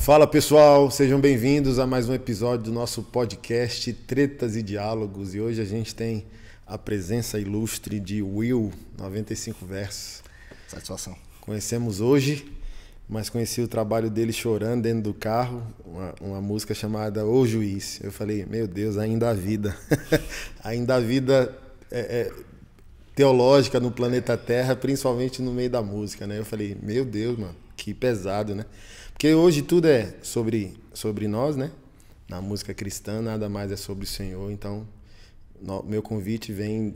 Fala pessoal, sejam bem-vindos a mais um episódio do nosso podcast Tretas e Diálogos. E hoje a gente tem a presença ilustre de Will, 95 Versos. Satisfação. Conhecemos hoje, mas conheci o trabalho dele chorando dentro do carro, uma música chamada O Juiz. Eu falei, meu Deus, ainda há vida. Ainda há vida teológica no planeta Terra, principalmente no meio da música, né? Eu falei, meu Deus, mano, que pesado, né? Porque hoje tudo é sobre nós, né? Na música cristã nada mais é sobre o Senhor. Então, meu convite vem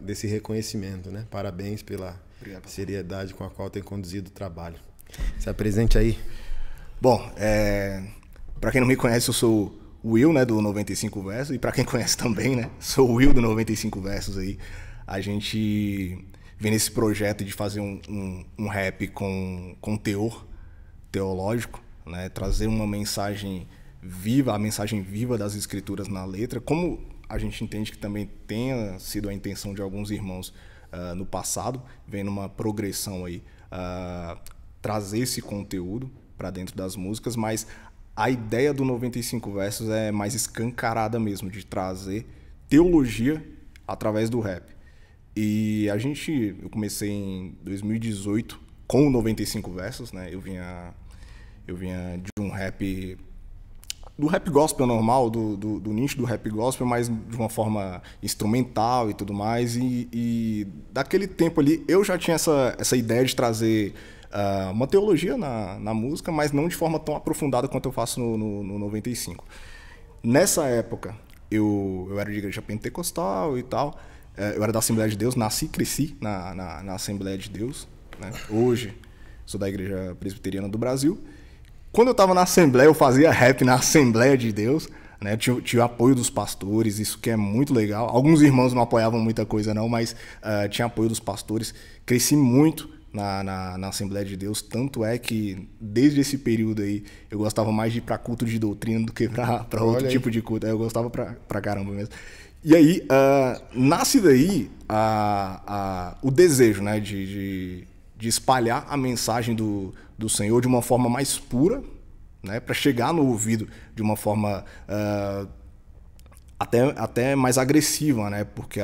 desse reconhecimento, né? Parabéns pela seriedade com a qual tem conduzido o trabalho. Se apresente aí. Bom, para quem não me conhece, eu sou o Will, né, do 95 Versos. E para quem conhece também, né? Sou o Will do 95 Versos aí. A gente vem nesse projeto de fazer um rap com teor teológico, né? Trazer uma mensagem viva, a mensagem viva das escrituras na letra, como a gente entende que também tenha sido a intenção de alguns irmãos no passado, vem numa progressão aí, trazer esse conteúdo para dentro das músicas, mas a ideia do 95 Versos é mais escancarada mesmo, de trazer teologia através do rap. E eu comecei em 2018 com o 95 Versos, né? Eu vinha de um rap, do rap gospel normal, do nicho do rap gospel, mas de uma forma instrumental e tudo mais. E daquele tempo ali, eu já tinha essa ideia de trazer uma teologia na música, mas não de forma tão aprofundada quanto eu faço no 95. Nessa época, eu era de igreja pentecostal e tal, eu era da Assembleia de Deus, nasci e cresci na Assembleia de Deus, né? Hoje, sou da Igreja Presbiteriana do Brasil. Quando eu estava na Assembleia, eu fazia rap na Assembleia de Deus, né? Tinha o apoio dos pastores, isso que é muito legal. Alguns irmãos não apoiavam muita coisa não, mas tinha apoio dos pastores. Cresci muito na Assembleia de Deus, tanto é que desde esse período aí eu gostava mais de ir para culto de doutrina do que para outro tipo de culto. Eu gostava pra caramba mesmo. E aí, nasce daí o desejo, né, de espalhar a mensagem do Senhor de uma forma mais pura, né, para chegar no ouvido de uma forma até mais agressiva, né, porque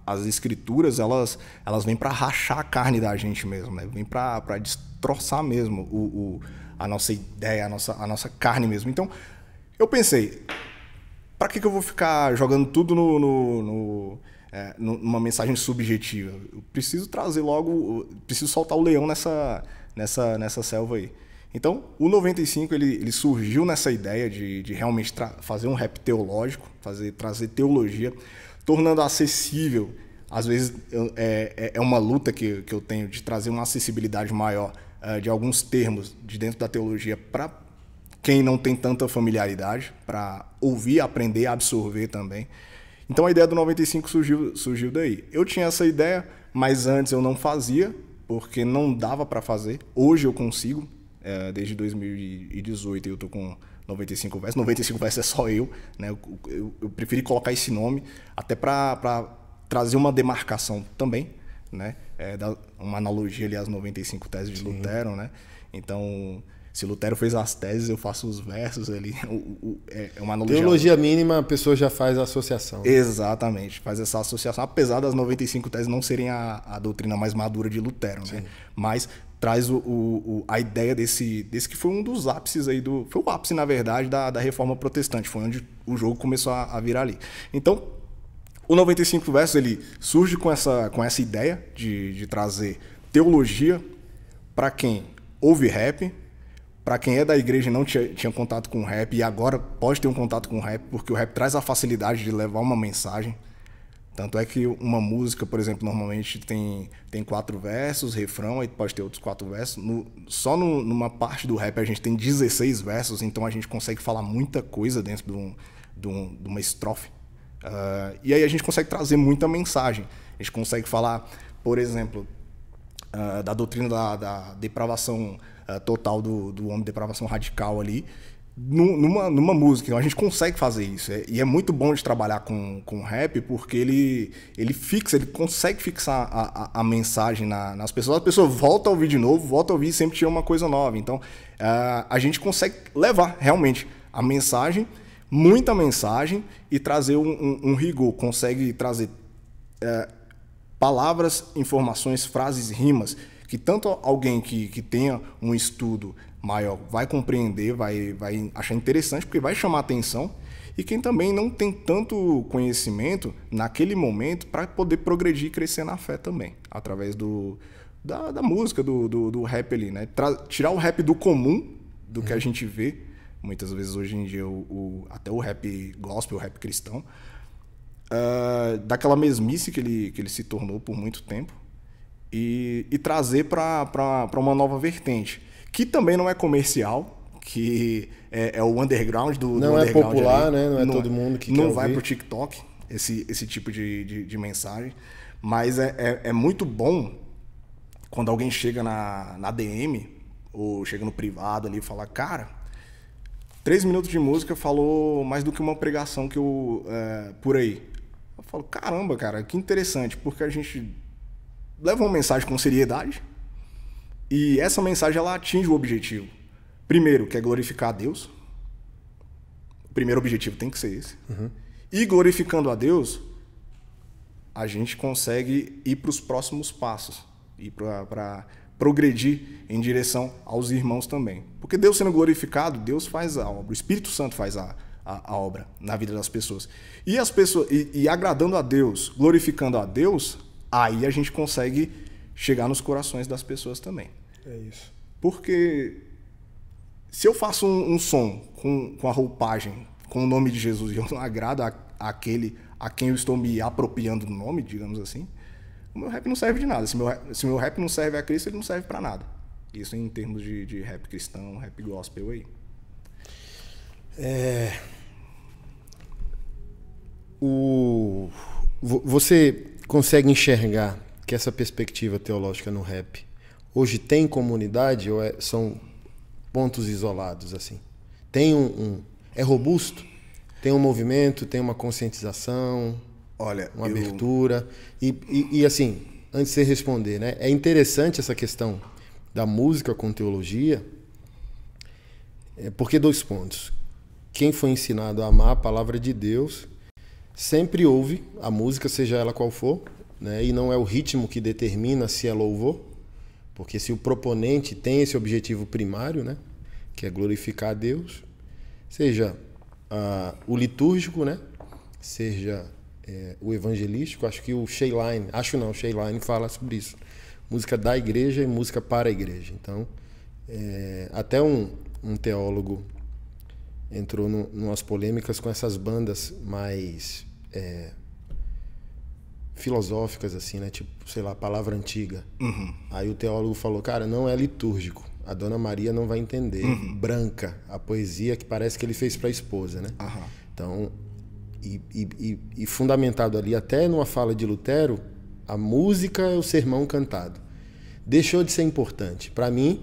as escrituras elas vêm para rachar a carne da gente mesmo, né, vêm para destroçar mesmo a nossa ideia, a nossa carne mesmo. Então, eu pensei, para que eu vou ficar jogando tudo numa mensagem subjetiva? Eu preciso trazer preciso soltar o leão nessa selva aí. Então, o 95 ele surgiu nessa ideia de realmente fazer um rap teológico, trazer teologia, tornando acessível. Às vezes é uma luta que eu tenho de trazer uma acessibilidade maior de alguns termos de dentro da teologia para quem não tem tanta familiaridade, para ouvir, aprender, absorver também. Então a ideia do 95 surgiu daí. Eu tinha essa ideia, mas antes eu não fazia, porque não dava para fazer. Hoje eu consigo, desde 2018 eu tô com 95 Versos. 95 Versos é só eu, né? Eu preferi colocar esse nome, até para trazer uma demarcação também, né? Uma analogia ali às 95 teses de Lutero, né? Então, se Lutero fez as teses, eu faço os versos ali. É uma analogia. Teologia mínima, a pessoa já faz a associação. Exatamente, faz essa associação, apesar das 95 teses não serem a doutrina mais madura de Lutero, né? Mas traz a ideia desse que foi um dos ápices aí foi o ápice, na verdade, da Reforma Protestante. Foi onde o jogo começou a virar ali. Então, o 95 Versos ele surge com essa ideia de trazer teologia para quem ouve rap, para quem é da igreja e não tinha contato com o rap e agora pode ter um contato com o rap, porque o rap traz a facilidade de levar uma mensagem. Tanto é que uma música, por exemplo, normalmente tem 4 versos, refrão, aí pode ter outros 4 versos. Só numa parte do rap a gente tem 16 versos, então a gente consegue falar muita coisa dentro de uma estrofe. E aí a gente consegue trazer muita mensagem. A gente consegue falar, por exemplo, da doutrina da depravação total do homem, depravação radical ali, numa música. Então a gente consegue fazer isso. E é muito bom de trabalhar com rap, porque ele consegue fixar a mensagem nas pessoas. A pessoa volta a ouvir de novo, volta a ouvir e sempre tira uma coisa nova. Então a gente consegue levar realmente a mensagem, muita mensagem, e trazer um rigor. Consegue trazer palavras, informações, frases, rimas, que tanto alguém que tenha um estudo maior vai compreender, vai achar interessante, porque vai chamar atenção, e quem também não tem tanto conhecimento naquele momento para poder progredir e crescer na fé também, através da música, do rap ali, né? Tirar o rap do comum, do que a gente vê, muitas vezes hoje em dia, até o rap gospel, o rap cristão, daquela mesmice que ele se tornou por muito tempo, e trazer para uma nova vertente, que também não é comercial, que é o underground do não underground. É popular, ali. né? Não é todo mundo que não quer vai ouvir. pro TikTok esse tipo de mensagem, mas é muito bom quando alguém chega na DM ou chega no privado ali e fala, cara, 3 minutos de música falou mais do que uma pregação que eu por aí. Eu falo, caramba, cara, que interessante, porque a gente leva uma mensagem com seriedade, e essa mensagem ela atinge o objetivo. Primeiro, que é glorificar a Deus. O primeiro objetivo tem que ser esse. Uhum. E glorificando a Deus, a gente consegue ir para os próximos passos, ir para progredir em direção aos irmãos também. Porque Deus sendo glorificado, Deus faz a obra, o Espírito Santo faz a obra na vida das pessoas. E as pessoas e agradando a Deus, glorificando a Deus, aí a gente consegue chegar nos corações das pessoas também. É isso. Porque se eu faço um som com a roupagem, com o nome de Jesus, e eu não agrado àquele a quem eu estou me apropriando do nome, digamos assim, o meu rap não serve de nada. Se meu rap não serve a Cristo, ele não serve para nada. Isso em termos de rap cristão, rap gospel aí. Você consegue enxergar que essa perspectiva teológica no rap hoje tem comunidade ou são pontos isolados assim? Tem é robusto? Tem um movimento, tem uma conscientização, olha, uma abertura e assim, antes de você responder, né? É interessante essa questão da música com teologia, porque 2 pontos. Quem foi ensinado a amar a palavra de Deus sempre ouve a música, seja ela qual for, né? E não é o ritmo que determina se é louvor, porque se o proponente tem esse objetivo primário, né? Que é glorificar a Deus, seja o litúrgico, né? Seja o evangelístico, acho que o Shayline fala sobre isso. Música da igreja e música para a igreja. Então, até um teólogo entrou numas polêmicas com essas bandas mais filosóficas, assim, né? Tipo, sei lá, palavra antiga. Uhum. Aí o teólogo falou, cara, não é litúrgico. A Dona Maria não vai entender. Uhum. Branca, a poesia que parece que ele fez para a esposa, né? Uhum. Então, e fundamentado ali, até numa fala de Lutero, a música é o sermão cantado. Deixou de ser importante. Para mim,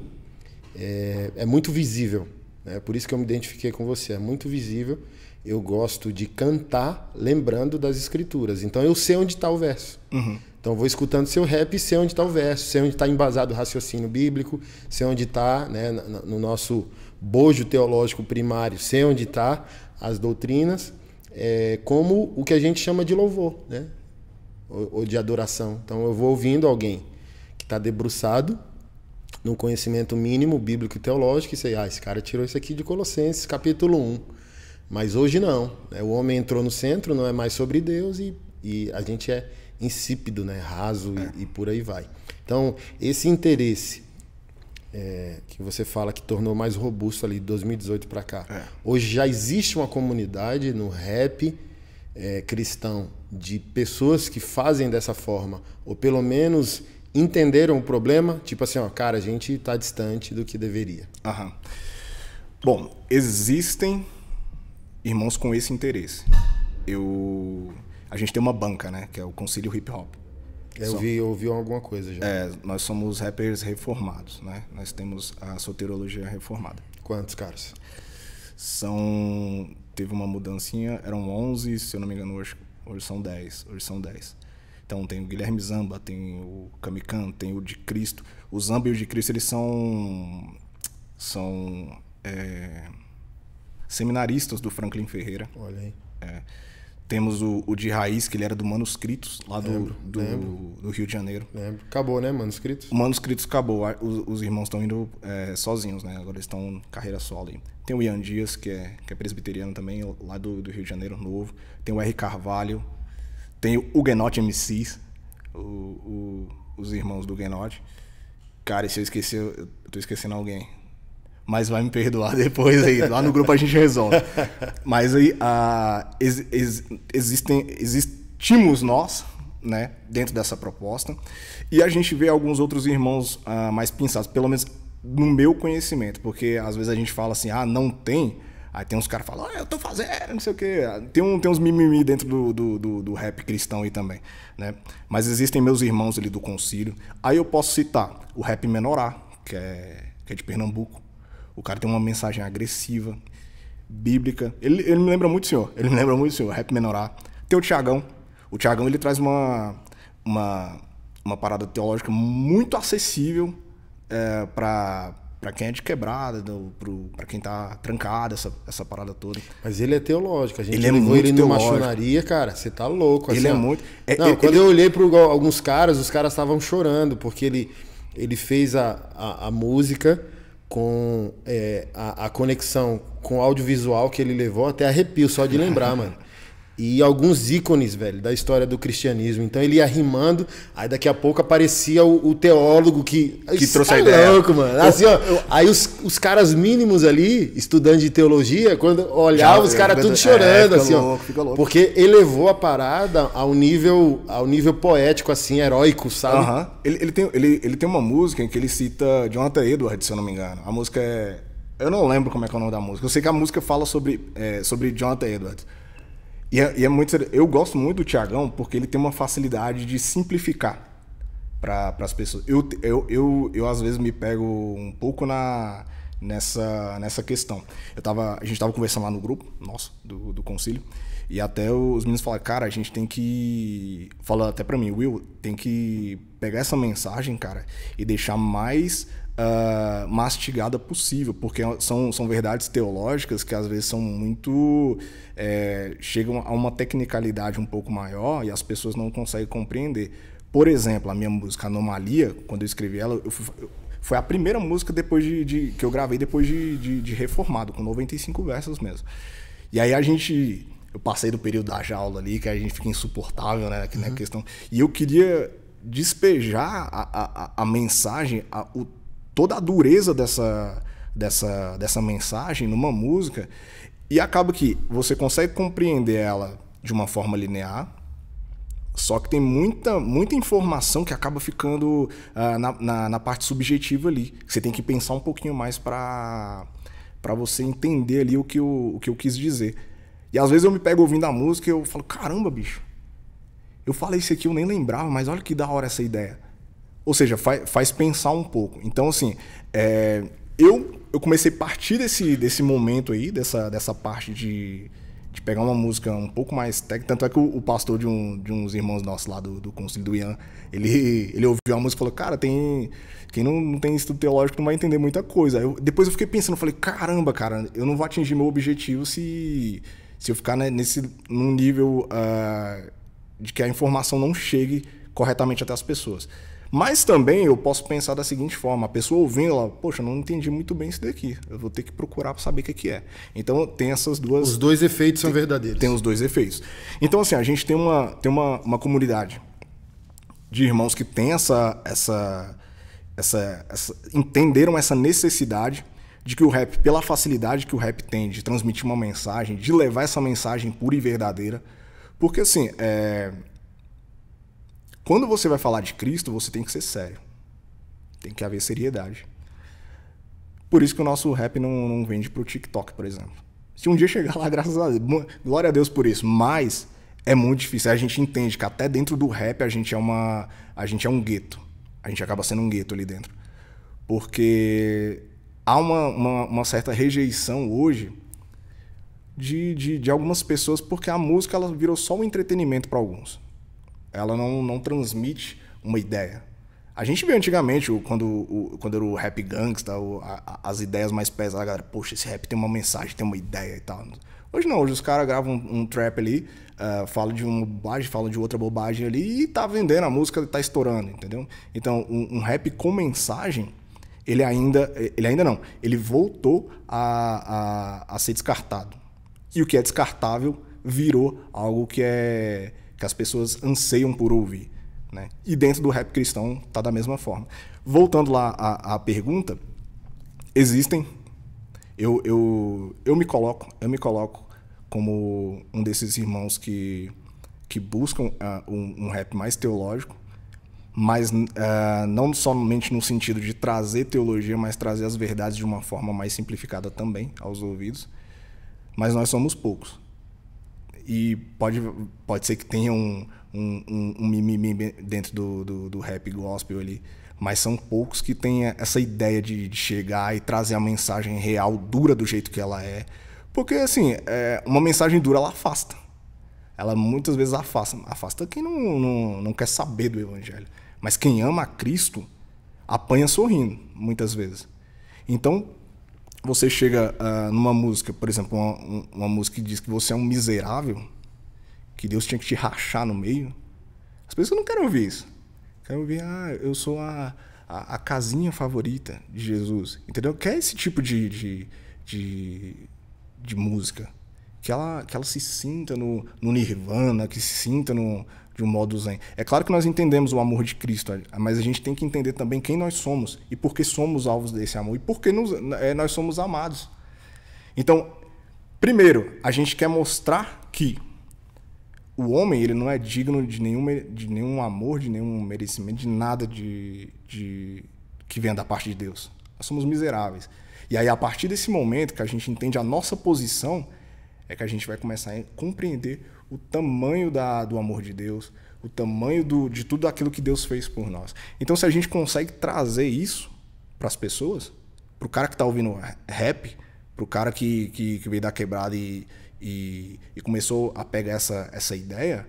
é muito visível. Né? Por isso que eu me identifiquei com você. É muito visível. Eu gosto de cantar lembrando das escrituras. Então, eu sei onde está o verso. Uhum. Então, eu vou escutando seu rap e sei onde está o verso, sei onde está embasado o raciocínio bíblico, sei onde está, né, no nosso bojo teológico primário, sei onde está as doutrinas, como o que a gente chama de louvor, né? Ou de adoração. Então, eu vou ouvindo alguém que está debruçado no conhecimento mínimo bíblico e teológico e sei, esse cara tirou isso aqui de Colossenses, capítulo 1. Mas hoje não. Né? O homem entrou no centro, não é mais sobre Deus e a gente é insípido, né? Raso e por aí vai. Então, esse interesse que você fala que tornou mais robusto ali de 2018 para cá. Hoje já existe uma comunidade no rap cristão de pessoas que fazem dessa forma, ou pelo menos entenderam o problema, tipo assim, ó, cara, a gente está distante do que deveria. Aham. Bom, existem irmãos com esse interesse. A gente tem uma banca, né, que é o Concílio Hip Hop. Eu ouvi alguma coisa já. Nós somos rappers reformados, né? Nós temos a soteriologia reformada. Quantos caras? Teve uma mudancinha, eram 11, se eu não me engano, hoje são 10. Hoje são 10. Então tem o Guilherme Zamba, tem o Kamikan, tem o de Cristo. O Zamba e o de Cristo, eles são seminaristas do Franklin Ferreira. Olha aí. Temos o de Raiz, que ele era do Manuscritos, lá do Rio de Janeiro. Lembro. Acabou, né, Manuscritos? O Manuscritos acabou. Os irmãos estão indo sozinhos, né? Agora eles estão em carreira solo aí. Tem o Ian Dias, que é presbiteriano também, lá do Rio de Janeiro, novo. Tem o R. Carvalho. Tem o Huguenot MCs, os irmãos do Huguenot. Cara, se eu esquecer, eu tô esquecendo alguém. Mas vai me perdoar depois aí. Lá no grupo a gente resolve. Mas aí existimos nós, né, dentro dessa proposta. E a gente vê alguns outros irmãos mais pinçados, pelo menos no meu conhecimento. Porque às vezes a gente fala assim, não tem. Aí tem uns caras que falam, eu tô fazendo, não sei o quê. Tem uns mimimi dentro do rap cristão aí também, né? Mas existem meus irmãos ali do concílio. Aí eu posso citar o Rap Menorá, que é de Pernambuco. O cara tem uma mensagem agressiva, bíblica. Ele me lembra muito o senhor. Rap Menorá. Tem o Thiagão. O Thiagão, ele traz uma parada teológica muito acessível para quem é de quebrada, para quem tá trancado, essa parada toda. Mas ele é teológico. A gente ele levou ele numa teológico. maçonaria, cara. Você tá louco. Ele assim, é muito... Quando eu olhei para alguns caras, os caras estavam chorando, porque ele fez a música com a conexão com o audiovisual que ele levou, até arrepio só de lembrar, mano. E alguns ícones, velho, da história do cristianismo. Então ele ia rimando, aí daqui a pouco aparecia o teólogo que trouxe a ideia. Louco, mano. Assim, aí os caras mínimos ali, estudantes de teologia, quando olhavam, os caras tudo chorando, assim, louco, fica louco. Porque elevou a parada ao nível poético, assim, heróico, sabe? Uh-huh. Ele tem uma música em que ele cita Jonathan Edwards, se eu não me engano. A música é... Eu não lembro como é que é o nome da música. Eu sei que a música fala sobre Jonathan Edwards. E é muito... Eu gosto muito do Thiagão porque ele tem uma facilidade de simplificar para as pessoas. Eu às vezes me pego um pouco nessa questão. A gente tava conversando lá no grupo nosso, do concílio, e até os meninos falaram, cara, a gente tem que... Fala até para mim, Will, tem que pegar essa mensagem, cara, e deixar mais... mastigada possível, porque são verdades teológicas que às vezes são muito chegam a uma tecnicalidade um pouco maior e as pessoas não conseguem compreender. Por exemplo, a minha música Anomalia, quando eu escrevi ela, foi a primeira música depois que eu gravei depois de reformado, com 95 versos mesmo. E aí eu passei do período da jaula ali, que a gente fica insuportável, né, na questão, e eu queria despejar a mensagem, toda a dureza dessa mensagem numa música, e acaba que você consegue compreender ela de uma forma linear, só que tem muita informação que acaba ficando na parte subjetiva ali. Você tem que pensar um pouquinho mais para você entender ali o que eu quis dizer. E às vezes eu me pego ouvindo a música e eu falo, caramba, bicho, eu falei isso aqui, eu nem lembrava, mas olha que da hora essa ideia. Ou seja, faz pensar um pouco. Então, assim, eu comecei a partir desse momento aí, dessa parte de pegar uma música um pouco mais técnica. Tanto é que o pastor de uns irmãos nossos lá do concílio do Ian, ele ouviu a música e falou, cara, quem não tem estudo teológico não vai entender muita coisa. Depois eu fiquei pensando, falei, caramba, cara, eu não vou atingir meu objetivo se eu ficar num nível de que a informação não chegue corretamente até as pessoas. Mas também eu posso pensar da seguinte forma, a pessoa ouvindo, ela, poxa, eu não entendi muito bem isso daqui, eu vou ter que procurar para saber o que é. Então tem essas duas... Os dois efeitos são verdadeiros. Tem os dois efeitos. Então assim, a gente tem uma comunidade de irmãos que tem entenderam essa necessidade de que o rap, pela facilidade que o rap tem de transmitir uma mensagem, de levar essa mensagem pura e verdadeira, porque assim, quando você vai falar de Cristo, você tem que ser sério. Tem que haver seriedade. Por isso que o nosso rap não vende pro TikTok, por exemplo. Se um dia chegar lá, graças a Deus, glória a Deus por isso, mas é muito difícil. A gente entende que até dentro do rap a gente é um gueto. A gente acaba sendo um gueto ali dentro. Porque há uma certa rejeição hoje de algumas pessoas, porque a música ela virou só um entretenimento para alguns. Ela não transmite uma ideia. A gente vê antigamente, quando era o rap gangsta, as ideias mais pesadas, a galera, poxa, esse rap tem uma mensagem, tem uma ideia e tal. Hoje não, hoje os caras gravam um trap ali, falam de uma bobagem, falam de outra bobagem ali e tá vendendo a música, tá estourando, entendeu? Então, um rap com mensagem, ele voltou a ser descartado. E o que é descartável virou algo que as pessoas anseiam por ouvir, né? E dentro do rap cristão tá da mesma forma. Voltando lá à pergunta, existem... Eu me coloco como um desses irmãos que buscam um rap mais teológico, mas não somente no sentido de trazer teologia, mas trazer as verdades de uma forma mais simplificada também aos ouvidos. Mas nós somos poucos. E pode ser que tenha um mimimi dentro do rap gospel ali, mas são poucos que têm essa ideia de chegar e trazer a mensagem real, dura do jeito que ela é. Porque, assim, uma mensagem dura, ela afasta. Ela muitas vezes afasta. Afasta quem não quer saber do evangelho. Mas quem ama a Cristo, apanha sorrindo, muitas vezes. Então, você chega numa música, por exemplo, uma música que diz que você é um miserável, que Deus tinha que te rachar no meio. As pessoas não querem ouvir isso. Querem ouvir, eu sou a casinha favorita de Jesus. Entendeu? Quer esse tipo de música. Que ela se sinta no nirvana, que se sinta de um modo zen. É claro que nós entendemos o amor de Cristo, mas a gente tem que entender também quem nós somos e por que somos alvos desse amor e por que nós somos amados. Então, primeiro, a gente quer mostrar que o homem ele não é digno de nenhum amor, de nenhum merecimento, de nada que venha da parte de Deus. Nós somos miseráveis. E aí, a partir desse momento que a gente entende a nossa posição, é que a gente vai começar a compreender o tamanho do amor de Deus, o tamanho de tudo aquilo que Deus fez por nós. Então, se a gente consegue trazer isso para as pessoas, para o cara que está ouvindo rap, para o cara que veio da quebrada e começou a pegar essa ideia,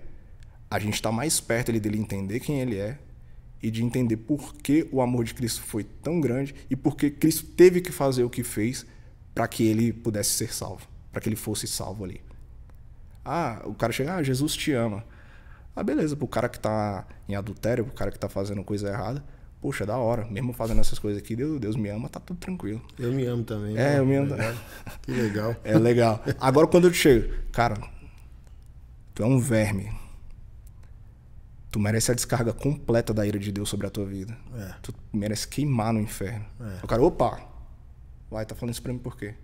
a gente está mais perto dele entender quem ele é e de entender por que o amor de Cristo foi tão grande e por que Cristo teve que fazer o que fez para que ele pudesse ser salvo, para que ele fosse salvo ali. O cara chega, Jesus te ama. Beleza, pro cara que tá em adultério, pro cara que tá fazendo coisa errada, poxa, da hora, mesmo fazendo essas coisas aqui, Deus me ama, tá tudo tranquilo. Eu me amo também. Eu me amo. Que legal. É legal. Agora quando eu chego, cara, tu é um verme. Tu merece a descarga completa da ira de Deus sobre a tua vida. Tu merece queimar no inferno. O cara, tá falando isso pra mim por quê?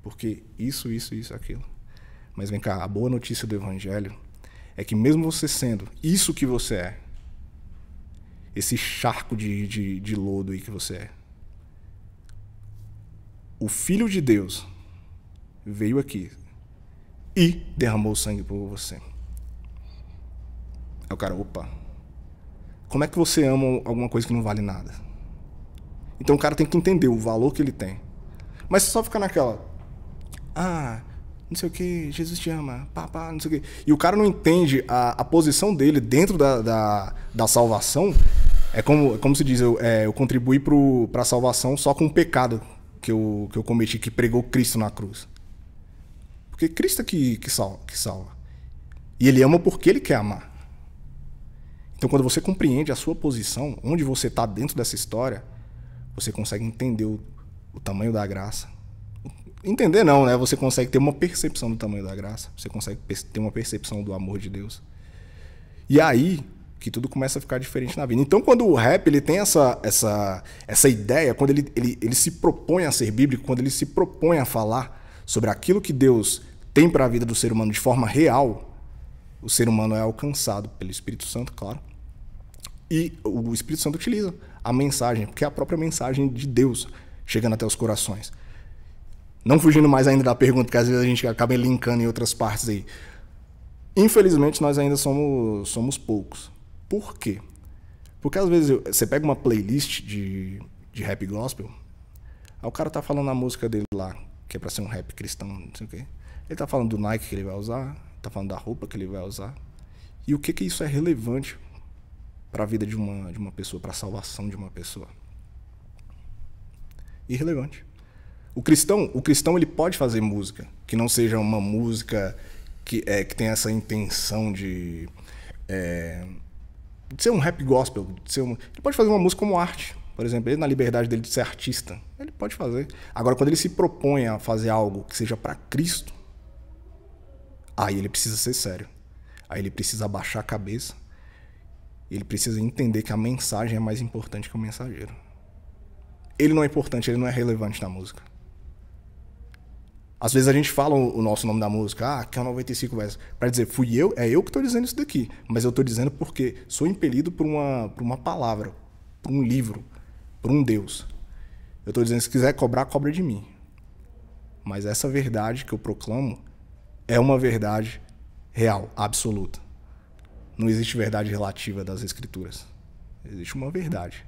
Porque isso, aquilo. Mas vem cá, a boa notícia do evangelho é que mesmo você sendo isso que você é, esse charco de lodo aí que você é, o Filho de Deus veio aqui e derramou sangue por você. Aí o cara, como é que você ama alguma coisa que não vale nada? Então o cara tem que entender o valor que ele tem. Mas se só ficar naquela, não sei o que, Jesus te ama, não sei o que. E o cara não entende a posição dele dentro da salvação. É como se diz, eu contribuí para a salvação só com o pecado que eu cometi, que pregou Cristo na cruz. Porque Cristo é que salva. E ele ama porque ele quer amar. Então quando você compreende a sua posição, onde você está dentro dessa história, você consegue entender o tamanho da graça. Entender não, né? Você consegue ter uma percepção do tamanho da graça. Você consegue ter uma percepção do amor de Deus. E aí que tudo começa a ficar diferente na vida. Então, quando o rap ele tem essa ideia, quando ele se propõe a ser bíblico, quando ele se propõe a falar sobre aquilo que Deus tem para a vida do ser humano de forma real, o ser humano é alcançado pelo Espírito Santo, claro. E o Espírito Santo utiliza a mensagem, porque é a própria mensagem de Deus chegando até os corações. Não fugindo mais ainda da pergunta, porque às vezes a gente acaba linkando em outras partes aí. Infelizmente, nós ainda somos poucos. Por quê? Porque às vezes você pega uma playlist de rap gospel, aí o cara tá falando a música dele lá, que é pra ser um rap cristão, não sei o quê. Ele tá falando do Nike que ele vai usar, tá falando da roupa que ele vai usar. E o que isso é relevante para a vida de uma pessoa, para a salvação de uma pessoa? Irrelevante. O cristão ele pode fazer música que não seja uma música que tenha essa intenção de ser um rap gospel. Ele pode fazer uma música como arte. Por exemplo, ele na liberdade dele de ser artista, ele pode fazer. Agora, quando ele se propõe a fazer algo que seja para Cristo, aí ele precisa ser sério. Aí ele precisa abaixar a cabeça. Ele precisa entender que a mensagem é mais importante que o mensageiro. Ele não é importante, ele não é relevante na música. Às vezes a gente fala o nosso nome da música, que é o 95 versos, para dizer, é eu que estou dizendo isso daqui. Mas eu estou dizendo porque sou impelido por uma palavra, por um livro, por um Deus. Eu estou dizendo, se quiser cobrar, cobra de mim. Mas essa verdade que eu proclamo é uma verdade real, absoluta. Não existe verdade relativa das Escrituras. Existe uma verdade.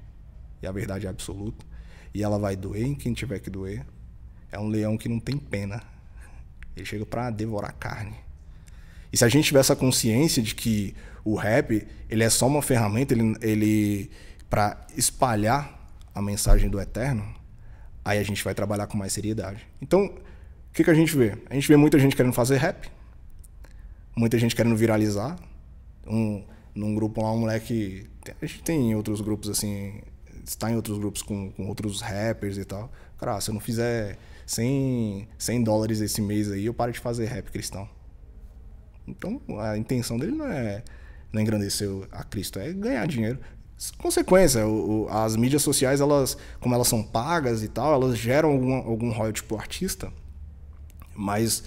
E a verdade é absoluta. E ela vai doer em quem tiver que doer. É um leão que não tem pena. Ele chega para devorar carne. E se a gente tiver essa consciência de que o rap ele é só uma ferramenta ele para espalhar a mensagem do eterno, aí a gente vai trabalhar com mais seriedade. Então, o que a gente vê? A gente vê muita gente querendo fazer rap, muita gente querendo viralizar. Num grupo lá, um moleque... A gente tem outros grupos assim... Está em outros grupos com outros rappers e tal. Cara, se eu não fizer $100 esse mês aí, eu paro de fazer rap cristão. Então, a intenção dele não é engrandecer a Cristo, é ganhar dinheiro. Consequência, as mídias sociais, como elas são pagas e tal, elas geram algum royalty pro artista. Mas,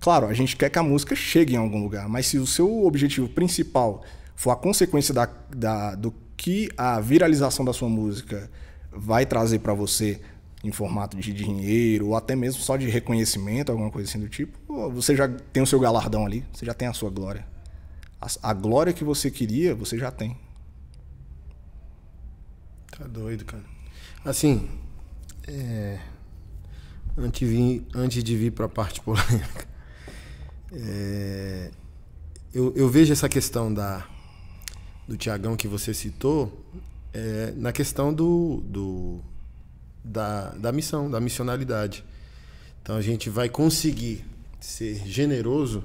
claro, a gente quer que a música chegue em algum lugar. Mas se o seu objetivo principal for a consequência do que a viralização da sua música vai trazer para você em formato de dinheiro ou até mesmo só de reconhecimento, alguma coisa assim do tipo, você já tem o seu galardão ali, você já tem a sua glória. A glória que você queria, você já tem. Tá doido, cara. Assim, antes de vir para a parte polêmica, eu vejo essa questão do Tiagão que você citou, na questão da missão, da missionalidade. Então a gente vai conseguir ser generoso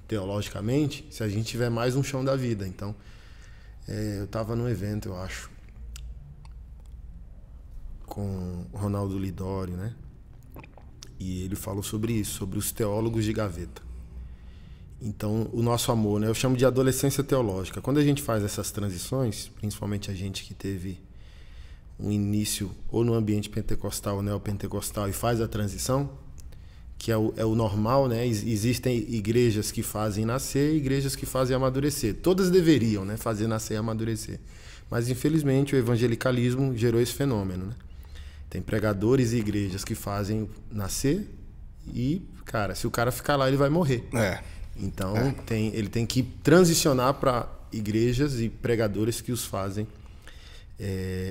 teologicamente se a gente tiver mais um chão da vida. Então, eu estava num evento, eu acho, com o Ronaldo Lidório, né? E ele falou sobre isso, sobre os teólogos de gaveta. Então, o nosso amor, né? Eu chamo de adolescência teológica. Quando a gente faz essas transições, principalmente a gente que teve um início ou no ambiente pentecostal ou neopentecostal e faz a transição, que é o normal, né? Existem igrejas que fazem nascer e igrejas que fazem amadurecer. Todas deveriam, né? Fazer nascer e amadurecer. Mas, infelizmente, o evangelicalismo gerou esse fenômeno, né? Tem pregadores e igrejas que fazem nascer e, cara, se o cara ficar lá, ele vai morrer. Então, ele tem que transicionar para igrejas e pregadores que os fazem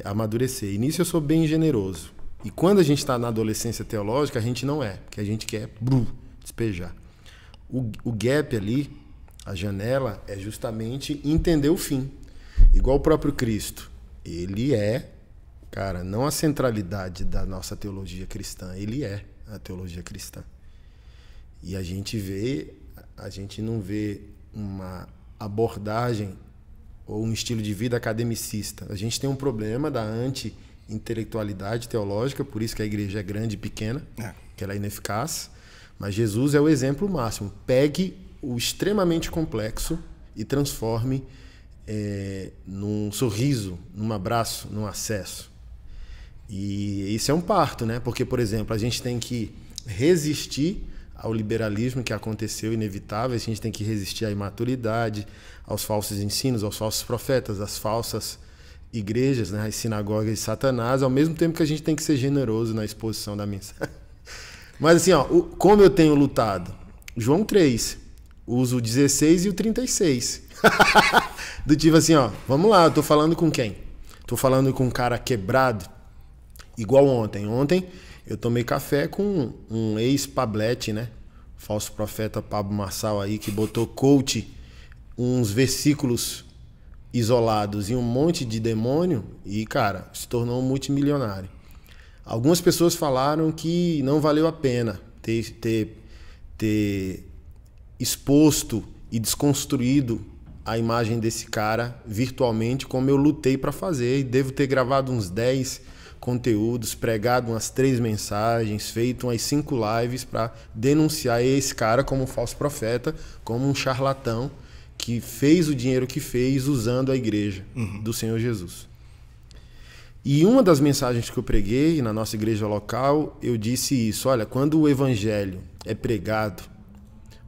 amadurecer. E nisso eu sou bem generoso. E quando a gente está na adolescência teológica, a gente não é, porque a gente quer despejar. O gap ali, a janela, é justamente entender o fim. Igual o próprio Cristo. Ele é, cara, não a centralidade da nossa teologia cristã, ele é a teologia cristã. E a gente não vê uma abordagem ou um estilo de vida academicista. A gente tem um problema da anti-intelectualidade teológica, por isso que a igreja é grande e pequena, que ela é ineficaz. Mas Jesus é o exemplo máximo. Pegue o extremamente complexo e transforme num sorriso, num abraço, num acesso. E isso é um parto, né? Porque, por exemplo, a gente tem que resistir ao liberalismo que aconteceu, inevitável, a gente tem que resistir à imaturidade, aos falsos ensinos, aos falsos profetas, às falsas igrejas, né, as sinagogas de Satanás, ao mesmo tempo que a gente tem que ser generoso na exposição da mensagem. Mas assim, como eu tenho lutado? João 3, uso o 16 e o 36. Do tipo assim, vamos lá, eu tô falando com quem? Tô falando com um cara quebrado, igual ontem. Ontem eu tomei café com um ex-Pablete, né? falso profeta Pablo Marçal aí, que botou coach uns versículos isolados e um monte de demônio e, cara, se tornou um multimilionário. Algumas pessoas falaram que não valeu a pena ter exposto e desconstruído a imagem desse cara virtualmente, como eu lutei para fazer. E devo ter gravado uns 10 conteúdos, pregado umas 3 mensagens, feito umas 5 lives para denunciar esse cara como um falso profeta, como um charlatão que fez o dinheiro que fez usando a igreja do Senhor Jesus. E uma das mensagens que eu preguei na nossa igreja local, eu disse isso: olha, quando o evangelho é pregado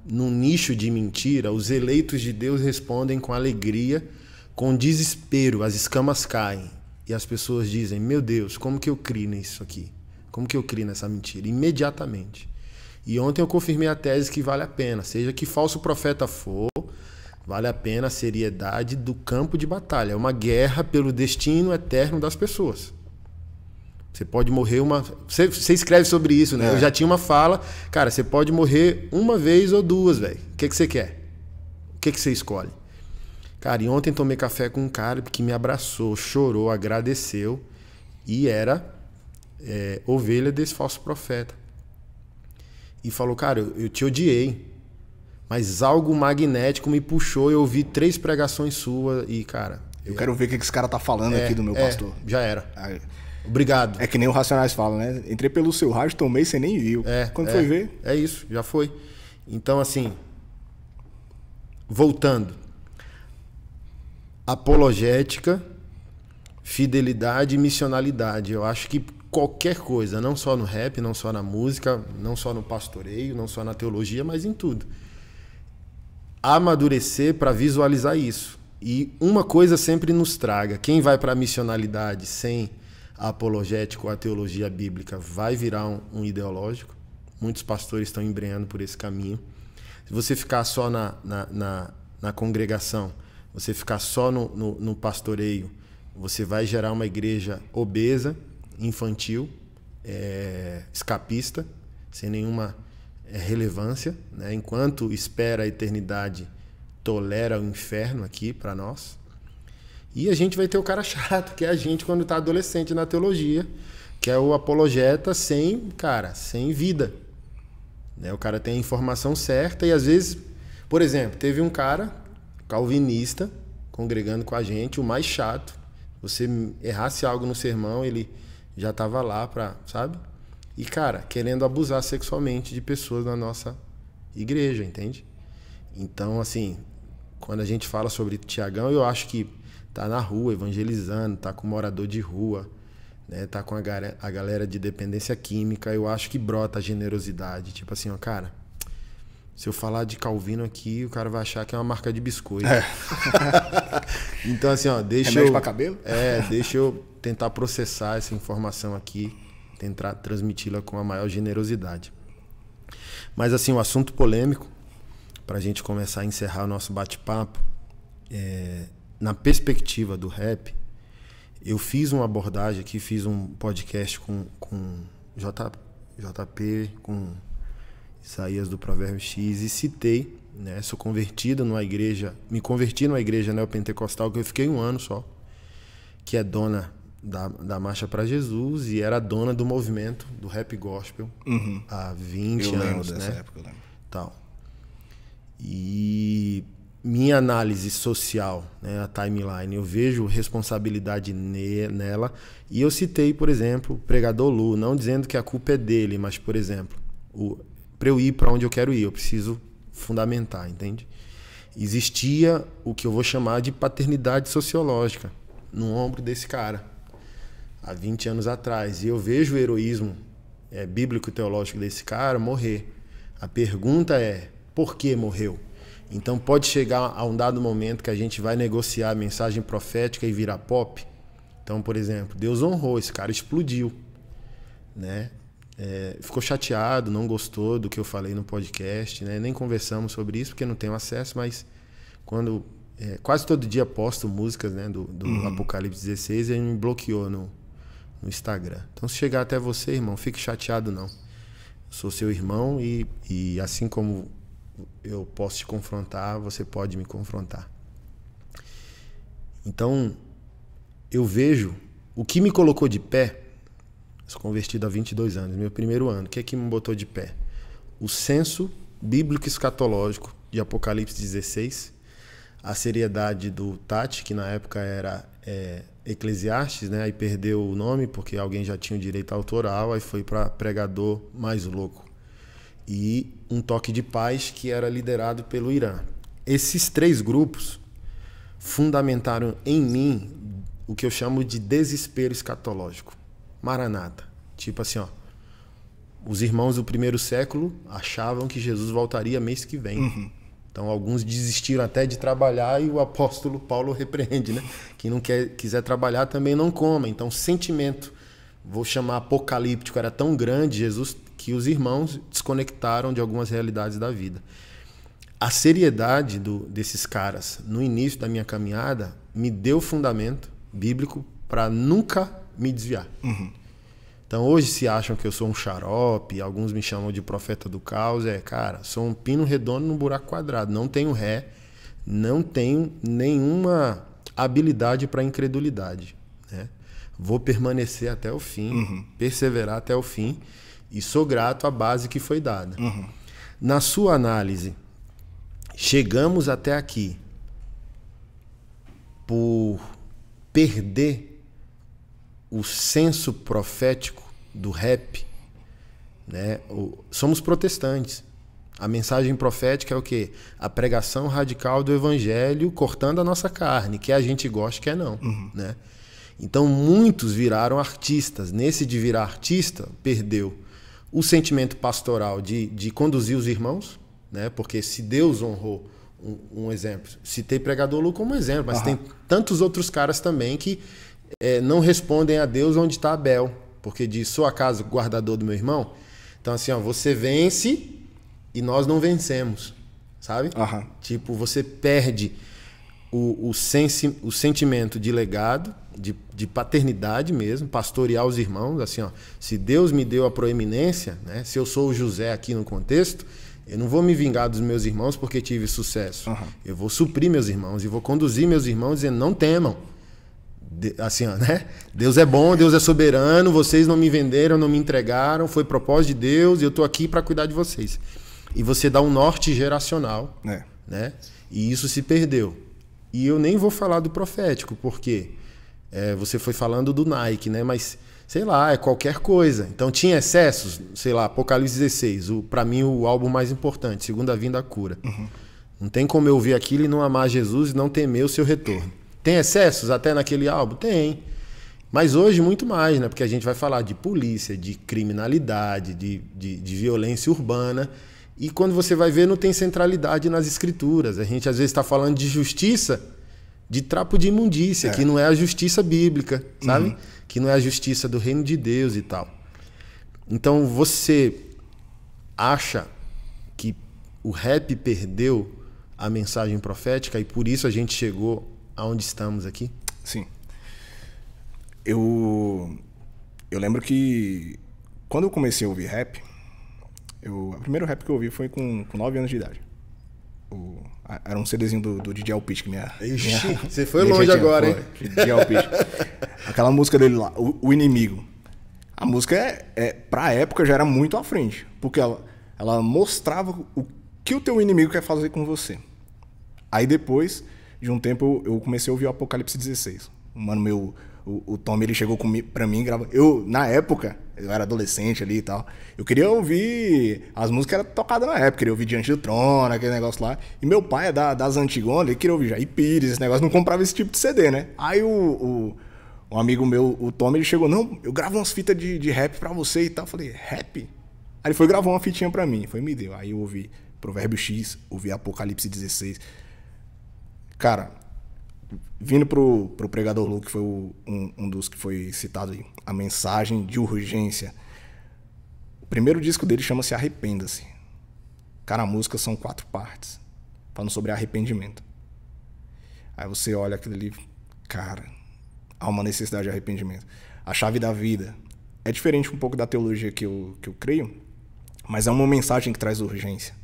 num nicho de mentira, os eleitos de Deus respondem com alegria, com desespero, as escamas caem. E as pessoas dizem, meu Deus, como que eu crio nisso aqui? Como que eu crio nessa mentira? Imediatamente. E ontem eu confirmei a tese que vale a pena, seja que falso profeta for, vale a pena a seriedade do campo de batalha. É uma guerra pelo destino eterno das pessoas. Você pode morrer uma... Você escreve sobre isso, né? Eu já tinha uma fala. Cara, você pode morrer uma vez ou 2, velho. O que você quer? O que você escolhe? Cara, e ontem tomei café com um cara que me abraçou, chorou, agradeceu. E era ovelha desse falso profeta. E falou, cara, eu te odiei. Mas algo magnético me puxou. Eu ouvi 3 pregações suas e, cara... Eu quero ver o que esse cara tá falando aqui do meu pastor. Já era. Obrigado. É que nem o Racionais fala, né? Entrei pelo seu rádio, tomei, você nem viu. Quando foi ver... É isso, já foi. Então, assim, voltando. Apologética, fidelidade e missionalidade. Eu acho que qualquer coisa, não só no rap, não só na música, não só no pastoreio, não só na teologia, mas em tudo. Amadurecer para visualizar isso. E uma coisa sempre nos traga. Quem vai para a missionalidade sem a apologética ou a teologia bíblica vai virar um ideológico. Muitos pastores estão embreando por esse caminho. Se você ficar só na congregação, você ficar só no pastoreio, você vai gerar uma igreja obesa, infantil, escapista, sem nenhuma relevância, né? Enquanto espera a eternidade, tolera o inferno aqui para nós. E a gente vai ter o cara chato, que é a gente quando está adolescente na teologia, que é o apologeta sem vida. Né? O cara tem a informação certa e às vezes, por exemplo, teve um cara calvinista congregando com a gente, o mais chato. Você errasse algo no sermão, ele já estava lá para, sabe? E, cara, querendo abusar sexualmente de pessoas na nossa igreja, entende? Então, assim, quando a gente fala sobre Tiagão, eu acho que tá na rua evangelizando, tá com morador de rua, né? Tá com a galera de dependência química, eu acho que brota a generosidade. Tipo assim, ó, cara, se eu falar de Calvino aqui, o cara vai achar que é uma marca de biscoito. Então, assim, ó, deixa Remédio pra cabelo? Deixa eu tentar processar essa informação aqui, tentar transmiti-la com a maior generosidade. Mas, assim, um assunto polêmico, pra gente começar a encerrar o nosso bate-papo, na perspectiva do rap, eu fiz uma abordagem aqui, fiz um podcast com JP, com Isaías do Provérbio X, e citei, né, sou convertido numa igreja, me converti numa igreja neopentecostal que eu fiquei 1 ano só, que é dona da Marcha para Jesus e era dona do movimento do rap gospel há 20 anos. Lembro dessa época, eu lembro. Tal. E minha análise social, né, a timeline, eu vejo responsabilidade nela. E eu citei, por exemplo, o pregador Lu, não dizendo que a culpa é dele, mas, por exemplo, para eu ir para onde eu quero ir, eu preciso fundamentar, entende? Existia o que eu vou chamar de paternidade sociológica no ombro desse cara, há 20 anos atrás. E eu vejo o heroísmo bíblico e teológico desse cara morrer. A pergunta é, por que morreu? Então pode chegar a um dado momento que a gente vai negociar a mensagem profética e virar pop. Então, por exemplo, Deus honrou, esse cara explodiu, né? Ficou chateado, não gostou do que eu falei no podcast, né? Nem conversamos sobre isso porque não tenho acesso, mas quando quase todo dia posto músicas, né, do Apocalipse 16 e ele me bloqueou no Instagram. Então, se chegar até você, irmão, fique chateado não. Sou seu irmão e assim como eu posso te confrontar, você pode me confrontar. Então, eu vejo o que me colocou de pé. Sou convertido há 22 anos, meu primeiro ano. O que é que me botou de pé? O senso bíblico escatológico de Apocalipse 16, a seriedade do Tati, que na época era Eclesiastes, né? Aí perdeu o nome porque alguém já tinha o direito autoral, aí foi para pregador mais louco. E um toque de paz que era liderado pelo Irã. Esses 3 grupos fundamentaram em mim o que eu chamo de desespero escatológico. Maranata. Tipo assim, ó. Os irmãos do primeiro século achavam que Jesus voltaria mês que vem. Uhum. Então, alguns desistiram até de trabalhar e o apóstolo Paulo repreende, né? Quem não quiser trabalhar também não coma. Então, o sentimento, vou chamar apocalíptico, era tão grande, Jesus, que os irmãos desconectaram de algumas realidades da vida. A seriedade desses caras no início da minha caminhada me deu fundamento bíblico para nunca me desviar. Uhum. Então hoje se acham que eu sou um xarope, alguns me chamam de profeta do caos, cara, sou um pino redondo num buraco quadrado, não tenho ré, não tenho nenhuma habilidade para incredulidade, né? Vou permanecer até o fim, perseverar até o fim e sou grato à base que foi dada. Na sua análise, chegamos até aqui por perder o senso profético do rap, né? Somos protestantes. A mensagem profética é o quê? A pregação radical do evangelho cortando a nossa carne, quer a gente goste, quer não, né? Então muitos viraram artistas. Nesse de virar artista, perdeu o sentimento pastoral de conduzir os irmãos, né? Porque se Deus honrou um exemplo, citei pregador Lu como exemplo, mas tem tantos outros caras também que não respondem a Deus onde está Abel, porque diz, sou acaso guardador do meu irmão? Então assim, ó, você vence e nós não vencemos, sabe? Tipo, você perde o sentimento de legado, de paternidade mesmo, pastorear os irmãos, assim, ó, se Deus me deu a proeminência, né? Se eu sou o José aqui no contexto, eu não vou me vingar dos meus irmãos porque tive sucesso. Eu vou suprir meus irmãos e vou conduzir meus irmãos dizendo, não temam. Assim, ó, né? Deus é bom, Deus é soberano, vocês não me venderam, não me entregaram, foi propósito de Deus e eu estou aqui para cuidar de vocês. E você dá um norte geracional, né? E isso se perdeu. E eu nem vou falar do profético, porque você foi falando do Nike, né? Mas, sei lá, é qualquer coisa. Então tinha excessos, sei lá, Apocalipse 16, para mim o álbum mais importante, Segunda Vinda, a Cura. Não tem como eu ouvir aquilo e não amar Jesus e não temer o seu retorno. Tem excessos até naquele álbum? Tem. Mas hoje muito mais, né? Porque a gente vai falar de polícia, de criminalidade, de violência urbana. E quando você vai ver, não tem centralidade nas escrituras. A gente às vezes está falando de justiça, de trapo de imundícia, que não é a justiça bíblica, sabe? Que não é a justiça do reino de Deus e tal. Então você acha que o rap perdeu a mensagem profética e por isso a gente chegou aonde estamos aqui? Sim. Eu lembro que quando eu comecei a ouvir rap, o primeiro rap que eu ouvi foi com 9 anos de idade. Era um CDzinho do DJ Alpiste que você foi longe agora, hein? DJ Alpiste. Aquela música dele lá, O Inimigo. A música, pra época, já era muito à frente. Porque ela mostrava o que o teu inimigo quer fazer com você. Aí depois de um tempo, eu comecei a ouvir o Apocalipse 16. Mano, o Tom, ele chegou pra mim e gravou. Na época, eu era adolescente ali e tal. Eu queria ouvir as músicas que eram tocadas na época. Queria ouvir Diante do Trono, aquele negócio lá. E meu pai é das antigonas, ele queria ouvir Jair Pires, esse negócio. Não comprava esse tipo de CD, né? Aí um amigo meu, o Tom, ele chegou, não, eu gravo umas fitas de rap pra você e tal. Eu falei, rap? Aí ele foi gravar uma fitinha pra mim. Foi, me deu. Aí eu ouvi Provérbio X, ouvi Apocalipse 16. Cara, vindo pro Pregador Lu, que foi um dos que foi citado aí, a mensagem de urgência. O primeiro disco dele chama-se Arrependa-se. Cara, a música são 4 partes, falando sobre arrependimento. Aí você olha aquilo ali, cara, há uma necessidade de arrependimento. A chave da vida. É diferente um pouco da teologia que eu creio, Mas é uma mensagem que traz urgência.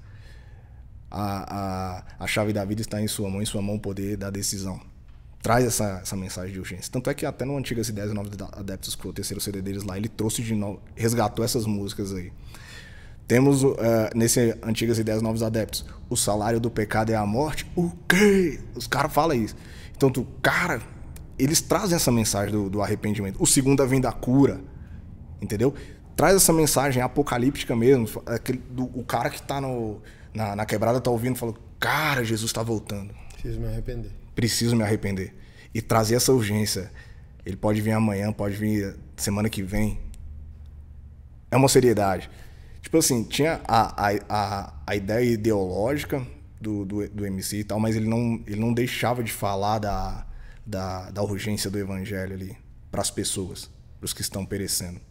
A chave da vida está em sua mão o poder da decisão. Traz essa mensagem de urgência. Tanto é que até no Antigas Ideias e Novos Adeptos, que foi o terceiro CD deles lá, ele trouxe de novo, resgatou essas músicas aí. Temos, nesse Antigas Ideias Novos Adeptos, o salário do pecado é a morte. O quê? Os caras falam isso. Então, eles trazem essa mensagem do arrependimento. O segunda vem da cura, entendeu? Traz essa mensagem apocalíptica mesmo. O cara que tá na quebrada tá ouvindo e fala, cara, Jesus tá voltando. Preciso me arrepender. E trazer essa urgência. Ele pode vir amanhã, pode vir semana que vem. É uma seriedade. Tipo assim, tinha a ideia ideológica do MC e tal, mas ele não deixava de falar da urgência do evangelho ali para as pessoas, para os que estão perecendo.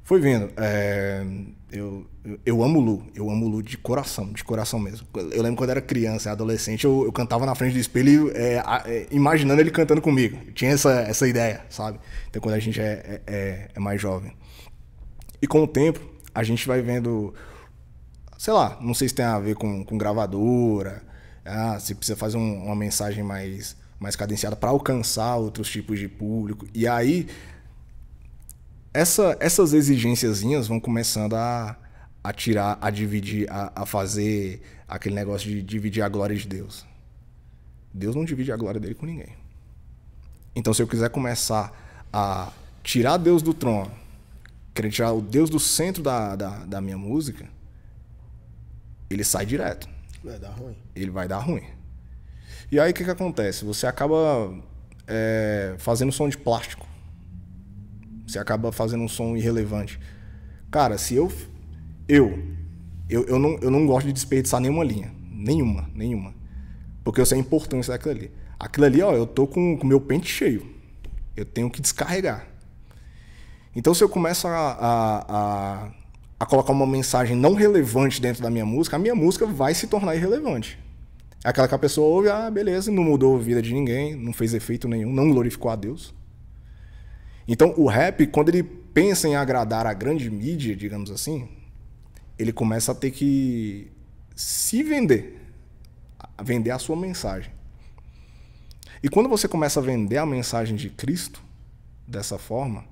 Foi vendo. Eu amo o Lu de coração mesmo. Eu lembro quando era criança, adolescente, eu cantava na frente do espelho imaginando ele cantando comigo. Eu tinha essa ideia, sabe? Então quando a gente é mais jovem. E com o tempo, a gente vai vendo, sei lá, não sei se tem a ver com gravadora, se precisa fazer uma mensagem mais cadenciada para alcançar outros tipos de público. E aí, essas exigênciazinhas vão começando a tirar, a dividir, a fazer aquele negócio de dividir a glória de Deus. Deus não divide a glória dele com ninguém. Então, se eu quiser começar a tirar Deus do trono, querer tirar o Deus do centro da minha música, ele sai direto. Vai dar ruim. Ele vai dar ruim. E aí o que acontece? Você acaba fazendo som de plástico. Você acaba fazendo um som irrelevante. Cara, se eu não gosto de desperdiçar nenhuma linha. Nenhuma. Porque eu sei a importância daquilo ali. Aquilo ali, ó, eu tô com o meu pente cheio. Eu tenho que descarregar. Então, se eu começo a colocar uma mensagem não relevante dentro da minha música, a minha música vai se tornar irrelevante. É aquela que a pessoa ouve, beleza, não mudou a vida de ninguém, não fez efeito nenhum, não glorificou a Deus. Então, o rap, quando ele pensa em agradar a grande mídia, digamos assim, ele começa a ter que se vender, a vender a sua mensagem. E quando você começa a vender a mensagem de Cristo dessa forma,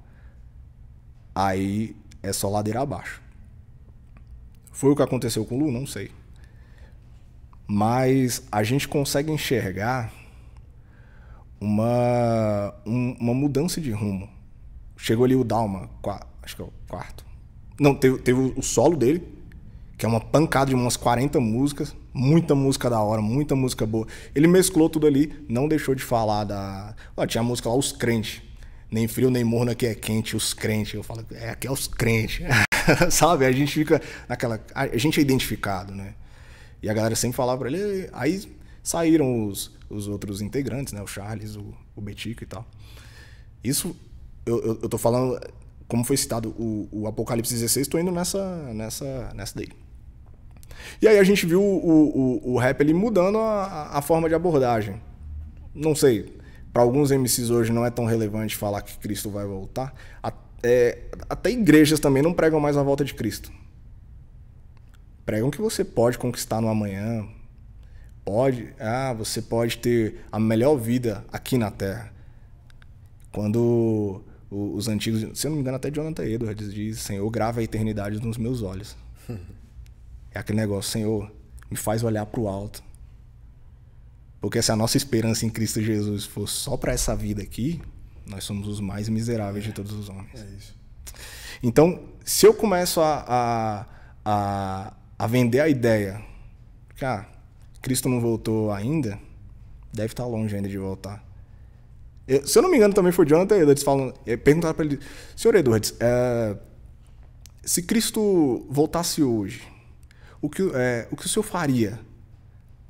aí é só ladeira abaixo. Foi o que aconteceu com o Lu? Não sei. Mas a gente consegue enxergar uma mudança de rumo. Chegou ali o Dalma, acho que é o quarto. Não, teve o solo dele, que é uma pancada de umas 40 músicas, muita música da hora, muita música boa. Ele mesclou tudo ali, não deixou de falar tinha a música lá, Os Crentes. Nem frio, nem morno, aqui é quente, os crentes. Eu falo, aqui é os crentes. Sabe? A gente fica naquela... A gente é identificado, né? E a galera sempre falava pra ele... Aí saíram os outros integrantes, né? O Charles, o Betico e tal. Isso, eu tô falando... Como foi citado o Apocalipse 16, tô indo nessa daí. E aí a gente viu o rap ali mudando a forma de abordagem. Não sei... Para alguns MCs hoje não é tão relevante falar que Cristo vai voltar. Até igrejas também não pregam mais a volta de Cristo. Pregam que você pode conquistar no amanhã. Você pode ter a melhor vida aqui na Terra. Quando os antigos, se eu não me engano, até Jonathan Edwards diz: Senhor, grava a eternidade nos meus olhos. É aquele negócio, Senhor, me faz olhar para o alto. Porque se a nossa esperança em Cristo Jesus for só para essa vida aqui, nós somos os mais miseráveis de todos os homens. É isso. Então, se eu começo a vender a ideia que Cristo não voltou ainda, deve estar longe ainda de voltar. Se eu não me engano, também foi Jonathan Edwards falando, perguntaram para ele: Senhor Edwards, se Cristo voltasse hoje, o que o senhor faria?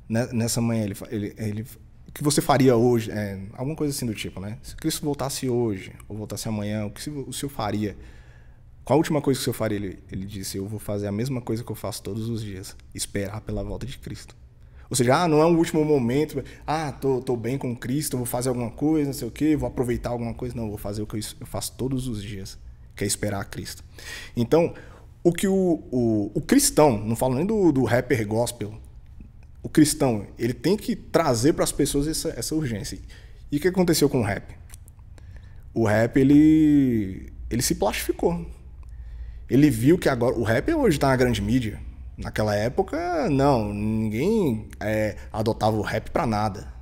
Nessa manhã, o que você faria hoje? Alguma coisa assim do tipo, né? Se Cristo voltasse hoje, ou voltasse amanhã, o que o senhor faria? Qual a última coisa que o senhor faria? Ele disse: eu vou fazer a mesma coisa que eu faço todos os dias, esperar pela volta de Cristo. Ou seja, não é um último momento, tô bem com Cristo, vou fazer alguma coisa, não sei o quê, vou aproveitar alguma coisa. Não, vou fazer o que eu faço todos os dias, que é esperar a Cristo. Então, O que o cristão, não falo nem do rapper gospel, o cristão, ele tem que trazer para as pessoas essa urgência. E o que aconteceu com o rap? O rap, ele se plastificou. Ele viu que agora... O rap hoje tá na grande mídia. Naquela época, não. Ninguém adotava o rap pra nada.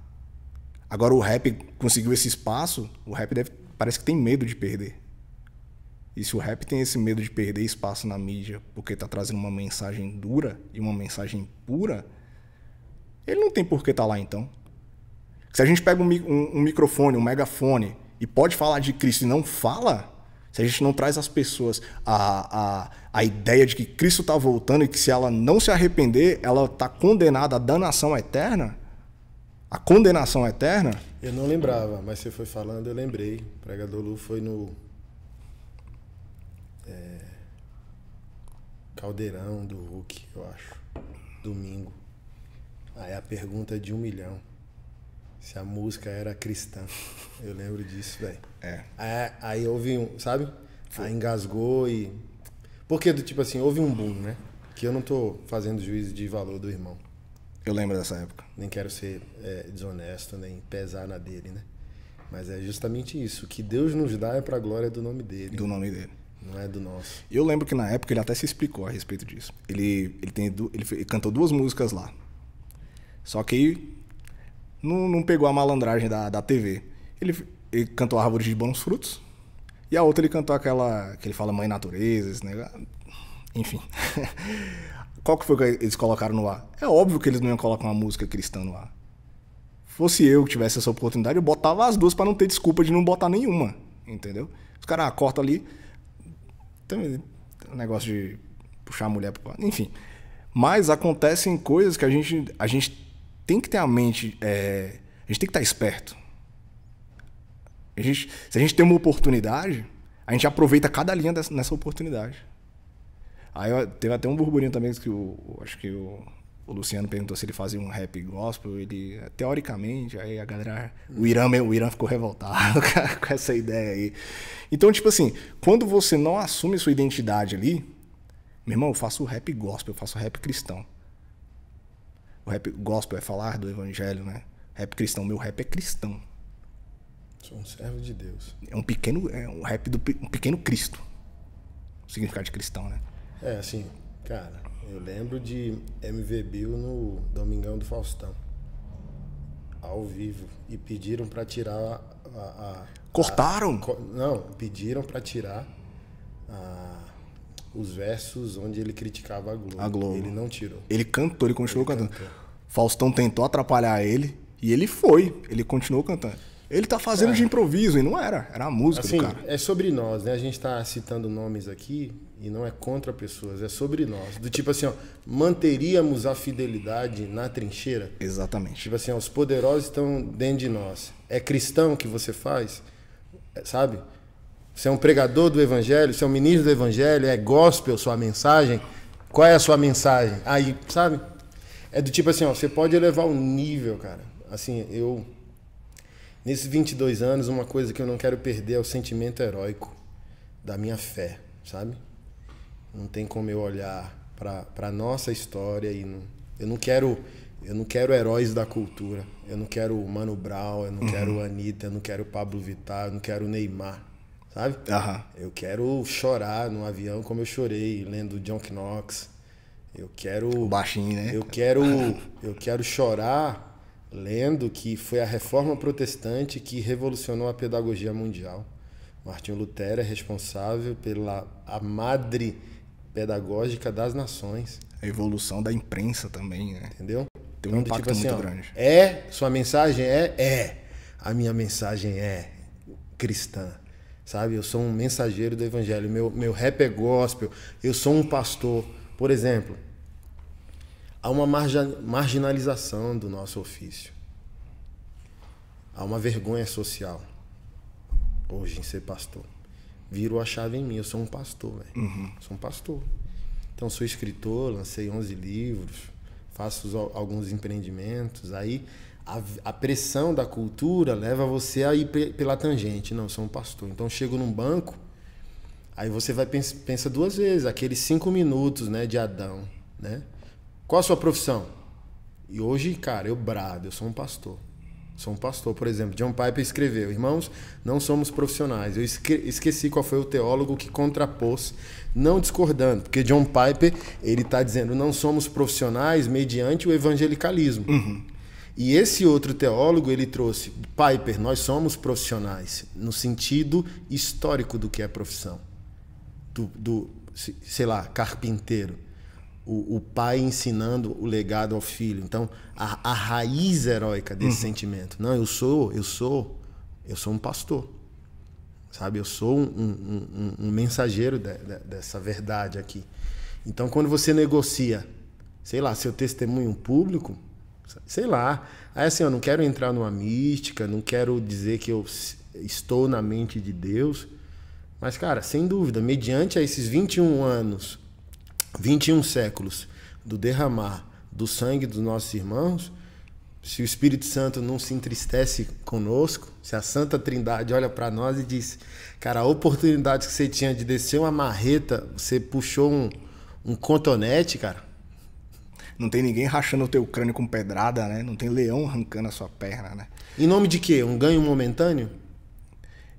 Agora o rap conseguiu esse espaço, o rap parece que tem medo de perder. E se o rap tem esse medo de perder espaço na mídia porque tá trazendo uma mensagem dura e uma mensagem pura, ele não tem por que tá lá então. Se a gente pega um microfone, um megafone e pode falar de Cristo e não fala, se a gente não traz às pessoas a ideia de que Cristo está voltando e que se ela não se arrepender, ela está condenada à danação eterna, a condenação eterna... Eu não lembrava, mas você foi falando, eu lembrei. O pregador Lu foi no Caldeirão do Hulk, eu acho, domingo. Aí a pergunta é de 1 milhão. Se a música era cristã. Eu lembro disso, velho. Aí houve sabe? Aí engasgou e... Porque, tipo assim, houve um boom, né? Que eu não tô fazendo juízo de valor do irmão. Eu lembro dessa época. Nem quero ser desonesto, nem pesar na dele, né? Mas é justamente isso. O que Deus nos dá é pra glória do nome dele. Do nome dele. Não é do nosso. Eu lembro que na época ele até se explicou a respeito disso. Ele cantou 2 músicas lá. Só que não pegou a malandragem da TV. Ele cantou a Árvore de Bons Frutos. E a outra ele cantou aquela que ele fala Mãe Natureza, esse negócio. Enfim. Qual que foi que eles colocaram no ar? É óbvio que eles não iam colocar uma música cristã no ar. Fosse eu que tivesse essa oportunidade, eu botava as 2 para não ter desculpa de não botar nenhuma. Entendeu? Os caras cortam ali. Tem um negócio de puxar a mulher pro lado. Enfim. Mas acontecem coisas que a gente tem que ter a mente... a gente tem que estar esperto. Se a gente tem uma oportunidade, a gente aproveita cada linha nessa oportunidade. Aí teve até um burburinho também que acho que o Luciano perguntou se ele fazia um rap gospel. Ele, teoricamente, aí a galera... O Irã ficou revoltado com essa ideia aí. Então, tipo assim, quando você não assume sua identidade ali, meu irmão, eu faço rap gospel, eu faço rap cristão. O rap gospel é falar do evangelho, né? Rap cristão, meu rap é cristão. Sou um servo de Deus. É um rap um pequeno Cristo. O significado de cristão, né? Assim, cara, eu lembro de MV Bill no Domingão do Faustão. Ao vivo. E pediram pra tirar Cortaram? Não, pediram pra tirar os versos onde ele criticava a Globo. Ele não tirou. Ele cantou, ele continuou cantando. Faustão tentou atrapalhar ele e ele continuou cantando. Ele tá fazendo de improviso e não era a música assim, do cara. É sobre nós, né? A gente tá citando nomes aqui e não é contra pessoas, é sobre nós. Do tipo assim, ó, manteríamos a fidelidade na trincheira? Exatamente. Tipo assim, ó, os poderosos estão dentro de nós. É cristão que você faz? Sabe? Você é um pregador do evangelho, você é um ministro do evangelho, é gospel sua mensagem? Qual é a sua mensagem? Aí, sabe? É do tipo assim, ó, você pode elevar o nível, cara. Assim, nesses 22 anos, uma coisa que eu não quero perder é o sentimento heróico da minha fé, sabe? Não tem como eu olhar para nossa história e eu não quero heróis da cultura. Eu não quero o Mano Brown, eu não quero a Anitta, eu não quero o Pablo Vittar, eu não quero o Neymar, sabe? Eu quero chorar no avião como eu chorei lendo John Knox. Eu quero... O baixinho, né? Eu quero chorar lendo que foi a Reforma Protestante que revolucionou a pedagogia mundial. Martinho Lutero é responsável pela madre pedagógica das nações. A evolução da imprensa também, né? Entendeu? Tem um impacto tipo assim, muito grande. Sua mensagem é. A minha mensagem é cristã. Sabe? Eu sou um mensageiro do evangelho. Meu rap é gospel. Eu sou um pastor. Por exemplo, há uma marginalização do nosso ofício. Há uma vergonha social hoje em ser pastor. Virou a chave em mim. Eu sou um pastor, velho. Sou um pastor. Então, sou escritor, lancei 11 livros, faço alguns empreendimentos. Aí, a pressão da cultura leva você a ir pela tangente. Não, sou um pastor. Então, chego num banco, Aí você vai pensa duas vezes, aqueles 5 minutos, né, de Adão, né? Qual a sua profissão? E hoje, cara, eu brado, eu sou um pastor. Sou um pastor, por exemplo. John Piper escreveu: irmãos, não somos profissionais. Eu esqueci qual foi o teólogo que contrapôs, não discordando, porque John Piper, ele está dizendo: não somos profissionais mediante o evangelicalismo. E esse outro teólogo, ele trouxe: Piper, nós somos profissionais no sentido histórico do que é profissão. Sei lá, carpinteiro. O pai ensinando o legado ao filho. Então, a raiz heróica desse sentimento. Não, eu sou um pastor. Sabe? Eu sou um mensageiro dessa verdade aqui. Então, quando você negocia, sei lá, seu testemunho público, sei lá. Aí assim, eu não quero entrar numa mística, não quero dizer que eu estou na mente de Deus. Mas, cara, sem dúvida, mediante a esses 21 anos, 21 séculos do derramar do sangue dos nossos irmãos, se o Espírito Santo não se entristece conosco, se a Santa Trindade olha para nós e diz: cara, a oportunidade que você tinha de descer uma marreta, você puxou um cotonete, cara. Não tem ninguém rachando o teu crânio com pedrada, né? Não tem leão arrancando a sua perna, né? Em nome de quê? Um ganho momentâneo?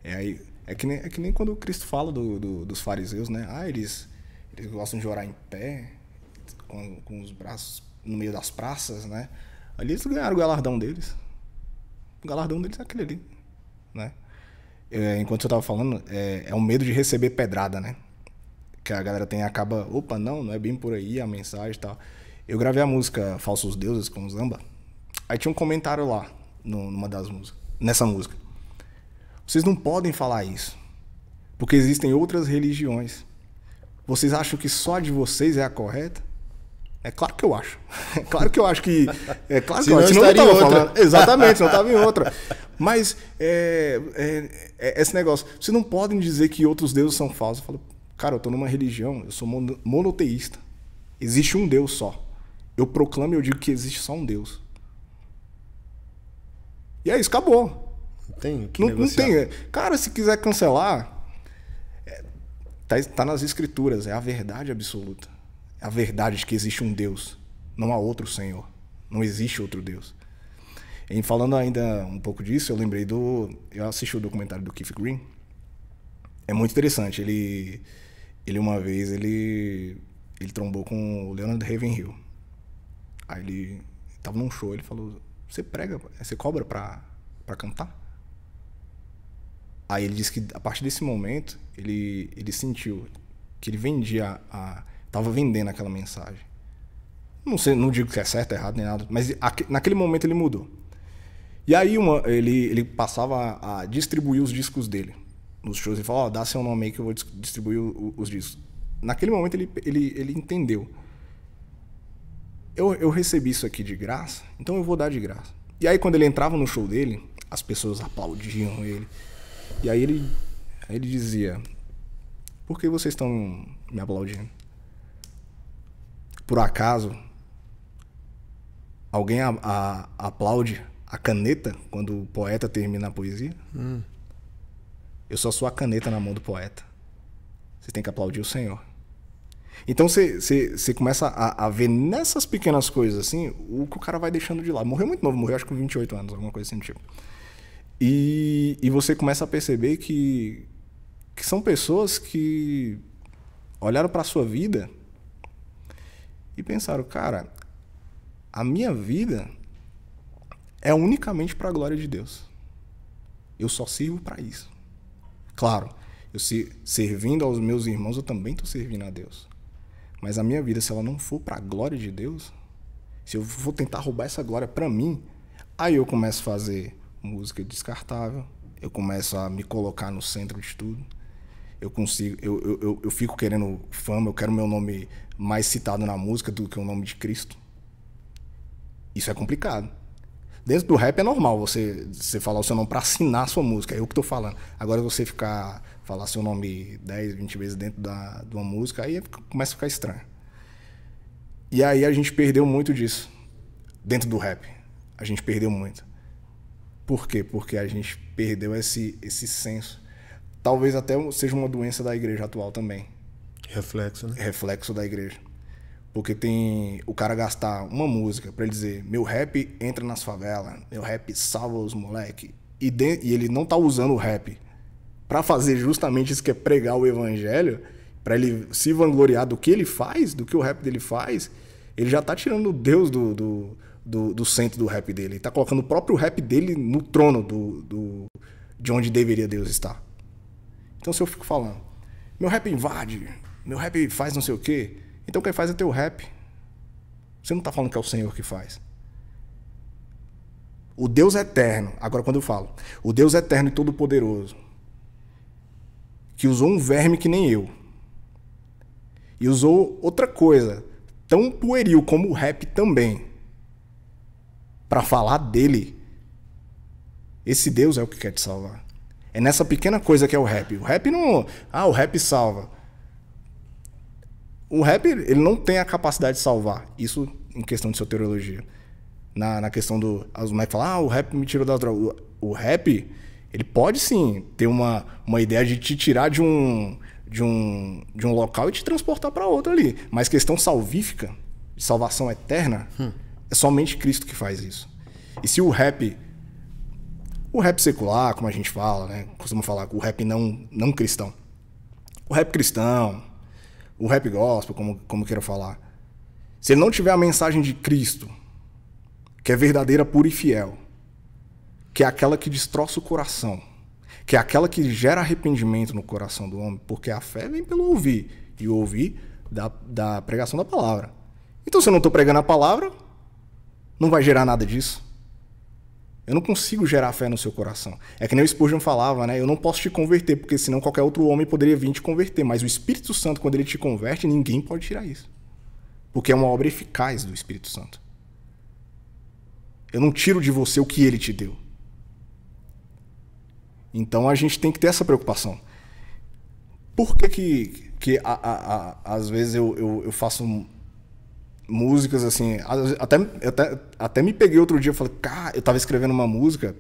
É que nem quando o Cristo fala dos fariseus, né? Eles gostam de orar em pé, com os braços no meio das praças, né? Ali eles ganharam o galardão deles. O galardão deles é aquele ali, né? Enquanto você estava falando, é o medo de receber pedrada, né? Que a galera acaba, opa, não é bem por aí a mensagem e tal. Eu gravei a música Falsos Deuses com o Zamba. Aí tinha um comentário lá, numa das músicas, nessa música. Vocês não podem falar isso, porque existem outras religiões. Vocês acham que só a de vocês é a correta? É claro que eu acho. É claro que eu acho que... É claro que eu acho. Senão eu não tava falando. Exatamente, senão eu tava em outra. Mas esse negócio. Vocês não podem dizer que outros deuses são falsos. Eu falo, cara, eu tô numa religião, eu sou monoteísta. Existe um Deus só. Eu proclamo e eu digo que existe só um Deus. E é isso, acabou. Não tem. Cara, se quiser cancelar... Tá nas escrituras, é a verdade absoluta. É a verdade de que existe um Deus, não há outro Senhor. Não existe outro Deus. E falando ainda um pouco disso, eu lembrei eu assisti o documentário do Keith Green. É muito interessante. Ele uma vez, ele trombou com o Leonard Ravenhill. Aí ele tava num show, ele falou: você prega, você cobra pra cantar? Aí ele disse que a partir desse momento ele sentiu que ele tava vendendo aquela mensagem. Não sei, não digo que é certo, é errado nem nada, mas naquele momento ele mudou. E aí ele passava a distribuir os discos dele nos shows. Ele falou: dá seu nome aí que eu vou distribuir os discos. Naquele momento ele entendeu. Eu recebi isso aqui de graça, então eu vou dar de graça. E aí quando ele entrava no show dele, as pessoas aplaudiam ele. E aí ele dizia: por que vocês estão me aplaudindo? Por acaso alguém aplaude a caneta quando o poeta termina a poesia? Eu só sou a caneta na mão do poeta. Você tem que aplaudir o Senhor. Então você começa a ver nessas pequenas coisas assim o que o cara vai deixando de lado. Morreu muito novo, morreu acho que com 28 anos, alguma coisa assim do tipo. E você começa a perceber que são pessoas que olharam para a sua vida e pensaram: cara, a minha vida é unicamente para a glória de Deus. Eu só sirvo para isso. Claro, servindo aos meus irmãos, eu também estou servindo a Deus. Mas a minha vida, se ela não for para a glória de Deus, se eu for tentar roubar essa glória para mim, aí eu começo a fazer música descartável, eu começo a me colocar no centro de tudo, eu fico querendo fama, eu quero meu nome mais citado na música do que o nome de Cristo. Isso é complicado. Dentro do rap é normal você falar o seu nome para assinar a sua música, é eu que tô falando. Agora você falar seu nome 10, 20 vezes dentro de uma música, aí começa a ficar estranho. E aí a gente perdeu muito disso dentro do rap. A gente perdeu muito. Por quê? Porque a gente perdeu esse senso. talvez até seja uma doença da igreja atual também. Reflexo, né? Reflexo da igreja. Porque tem o cara gastar uma música pra ele dizer: meu rap entra nas favelas, meu rap salva os moleque. E ele não tá usando o rap pra fazer justamente isso, que é pregar o evangelho, pra ele se vangloriar do que ele faz, do que o rap dele faz. Ele já tá tirando Deus do centro do rap dele. Ele tá colocando o próprio rap dele no trono de onde deveria Deus estar. Então, se eu fico falando, meu rap invade, meu rap faz não sei o quê, então quem faz é teu rap. Você não tá falando que é o Senhor que faz. O Deus eterno, agora quando eu falo, o Deus eterno e todo-poderoso, que usou um verme que nem eu, e usou outra coisa tão pueril como o rap também, para falar dele, esse Deus é o que quer te salvar. É nessa pequena coisa que é o rap. O rap não... o rap salva. O rap, ele não tem a capacidade de salvar. Isso em questão de soteriologia. Na questão do... Os moleques falam, o rap me tirou da droga. O rap, ele pode sim ter uma ideia de te tirar de um local e te transportar para outro ali. Mas questão salvífica, de salvação eterna, é somente Cristo que faz isso. E se o rap secular, como a gente fala, né? Costuma falar, o rap não cristão. O rap cristão, o rap gospel, como queira falar. Se ele não tiver a mensagem de Cristo, que é verdadeira, pura e fiel, que é aquela que destroça o coração, que é aquela que gera arrependimento no coração do homem, porque a fé vem pelo ouvir, e o ouvir da pregação da palavra. Então, se eu não estou pregando a palavra, não vai gerar nada disso. Eu não consigo gerar fé no seu coração. É que nem o Spurgeon falava, né? Eu não posso te converter, porque senão qualquer outro homem poderia vir te converter. Mas o Espírito Santo, quando ele te converte, ninguém pode tirar isso. Porque é uma obra eficaz do Espírito Santo. Eu não tiro de você o que ele te deu. Então a gente tem que ter essa preocupação. Por que às vezes eu faço músicas assim, até me peguei outro dia, falei, cara, eu tava escrevendo uma música,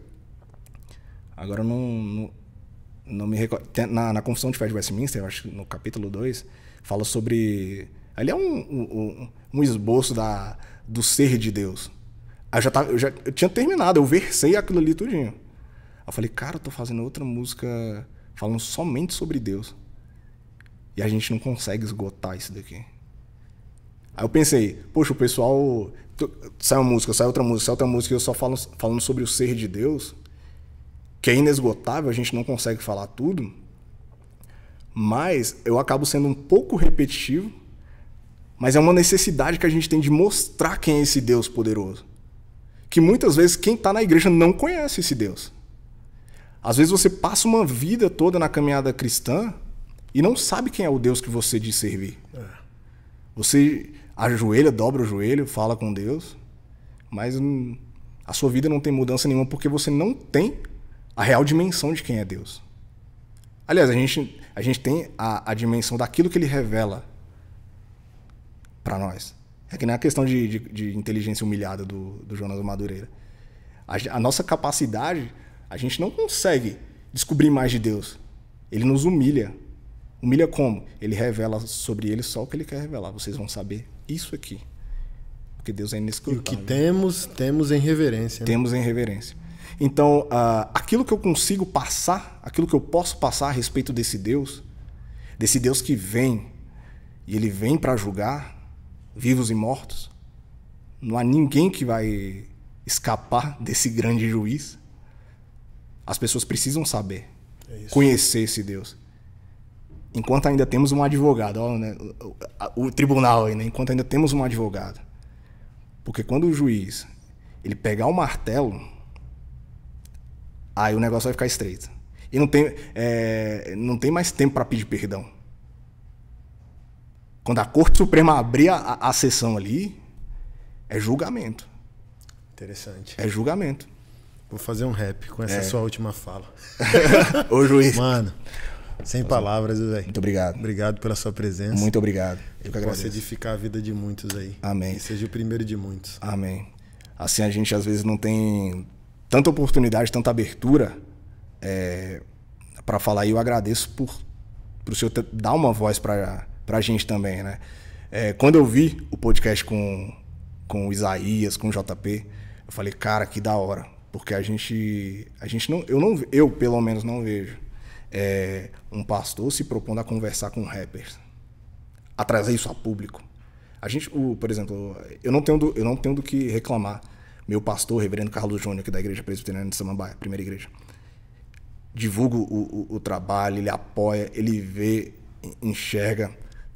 agora eu não me recordo, na Confissão de Fé de Westminster, eu acho que no capítulo 2, fala sobre, ali é um esboço do ser de Deus. Eu tinha terminado, eu versei aquilo ali tudinho. Eu falei, cara, eu tô fazendo outra música falando somente sobre Deus. E a gente não consegue esgotar isso daqui. Aí eu pensei, poxa, o pessoal... Sai uma música, sai outra música, e eu só falando sobre o ser de Deus, que é inesgotável, a gente não consegue falar tudo, mas eu acabo sendo um pouco repetitivo, mas é uma necessidade que a gente tem de mostrar quem é esse Deus poderoso. Que muitas vezes quem está na igreja não conhece esse Deus. Às vezes você passa uma vida toda na caminhada cristã e não sabe quem é o Deus que você diz servir. Você ajoelha, dobra o joelho, fala com Deus, mas a sua vida não tem mudança nenhuma porque você não tem a real dimensão de quem é Deus. Aliás, a gente tem a dimensão daquilo que ele revela para nós. É que nem a questão de inteligência humilhada do Jonas Madureira. A nossa capacidade, a gente não consegue descobrir mais de Deus. Ele nos humilha. Humilha como? Ele revela sobre ele só o que ele quer revelar. Vocês vão saber isso aqui. Porque Deus é inescrutável. E o que temos em reverência. Né? Temos em reverência. Então, aquilo que eu consigo passar, aquilo que eu posso passar a respeito desse Deus que vem, e ele vem para julgar vivos e mortos, não há ninguém que vai escapar desse grande juiz. As pessoas precisam saber, conhecer esse Deus. Enquanto ainda temos um advogado, ó, né? O tribunal aí, né? Enquanto ainda temos um advogado. Porque quando o juiz ele pegar o martelo, aí o negócio vai ficar estreito. E não tem mais tempo para pedir perdão. Quando a Corte Suprema abrir a sessão ali, é julgamento. Interessante. É julgamento. Vou fazer um rap com essa sua última fala. Ô, juiz. Mano, sem palavras, velho. Muito obrigado. Obrigado pela sua presença. Muito obrigado. Eu que possa agradeço. edificar a vida de muitos aí. Amém. E seja o primeiro de muitos. Amém. Assim a gente às vezes não tem tanta oportunidade, tanta abertura para falar. E eu agradeço por o senhor dar uma voz pra gente também, né? Quando eu vi o podcast com o Isaías, com o JP, eu falei, cara, que da hora. Porque a gente não, eu pelo menos não vejo um pastor se propondo a conversar com rappers, a trazer isso a público. Por exemplo, eu não tenho do que reclamar. Meu pastor, reverendo Carlos Júnior, aqui da Igreja Presbiteriana de Samambaia, primeira igreja, divulga o trabalho, ele apoia, ele vê, enxerga,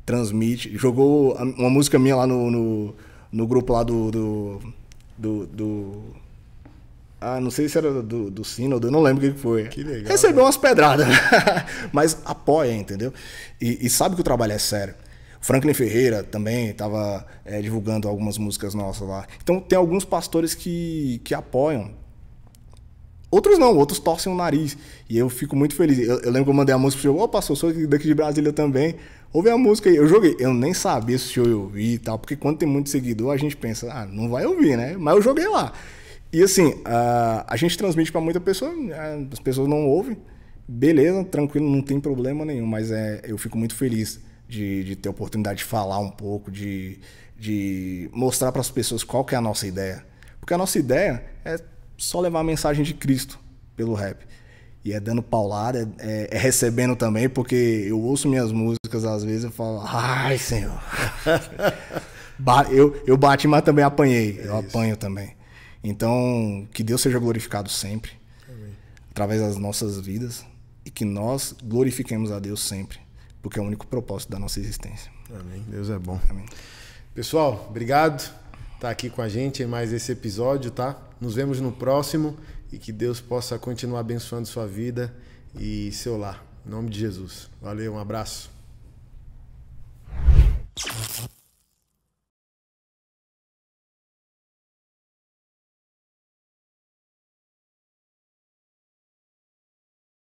transmite. Jogou uma música minha lá no grupo lá do não sei se era do Sínodo, eu não lembro o que foi. Que legal. Recebeu umas pedradas, mas apoia, entendeu? E sabe que o trabalho é sério. Franklin Ferreira também estava divulgando algumas músicas nossas lá. Então tem alguns pastores que apoiam. Outros não, outros torcem o nariz. E eu fico muito feliz. Eu lembro que eu mandei a música pro senhor, pastor, sou daqui de Brasília também. Ouve a música aí. Eu joguei. Eu nem sabia se o senhor ia ouvir e tal, porque quando tem muito seguidor, a gente pensa, não vai ouvir, né? Mas eu joguei lá. E assim, a gente transmite para muita pessoa, as pessoas não ouvem. Beleza, tranquilo, não tem problema nenhum, mas eu fico muito feliz de ter a oportunidade de falar um pouco, de mostrar para as pessoas qual que é a nossa ideia. Porque a nossa ideia é só levar a mensagem de Cristo pelo rap. E é dando paulada, é recebendo também, porque eu ouço minhas músicas às vezes e falo, ai, Senhor. Eu bati, mas também apanhei. Eu apanho também. Então, que Deus seja glorificado sempre. Amém. Através das nossas vidas, e que nós glorifiquemos a Deus sempre, porque é o único propósito da nossa existência. Amém. Deus é bom. Amém. Pessoal, obrigado por estar aqui com a gente em mais esse episódio, tá? Nos vemos no próximo e que Deus possa continuar abençoando sua vida e seu lar. Em nome de Jesus. Valeu, um abraço.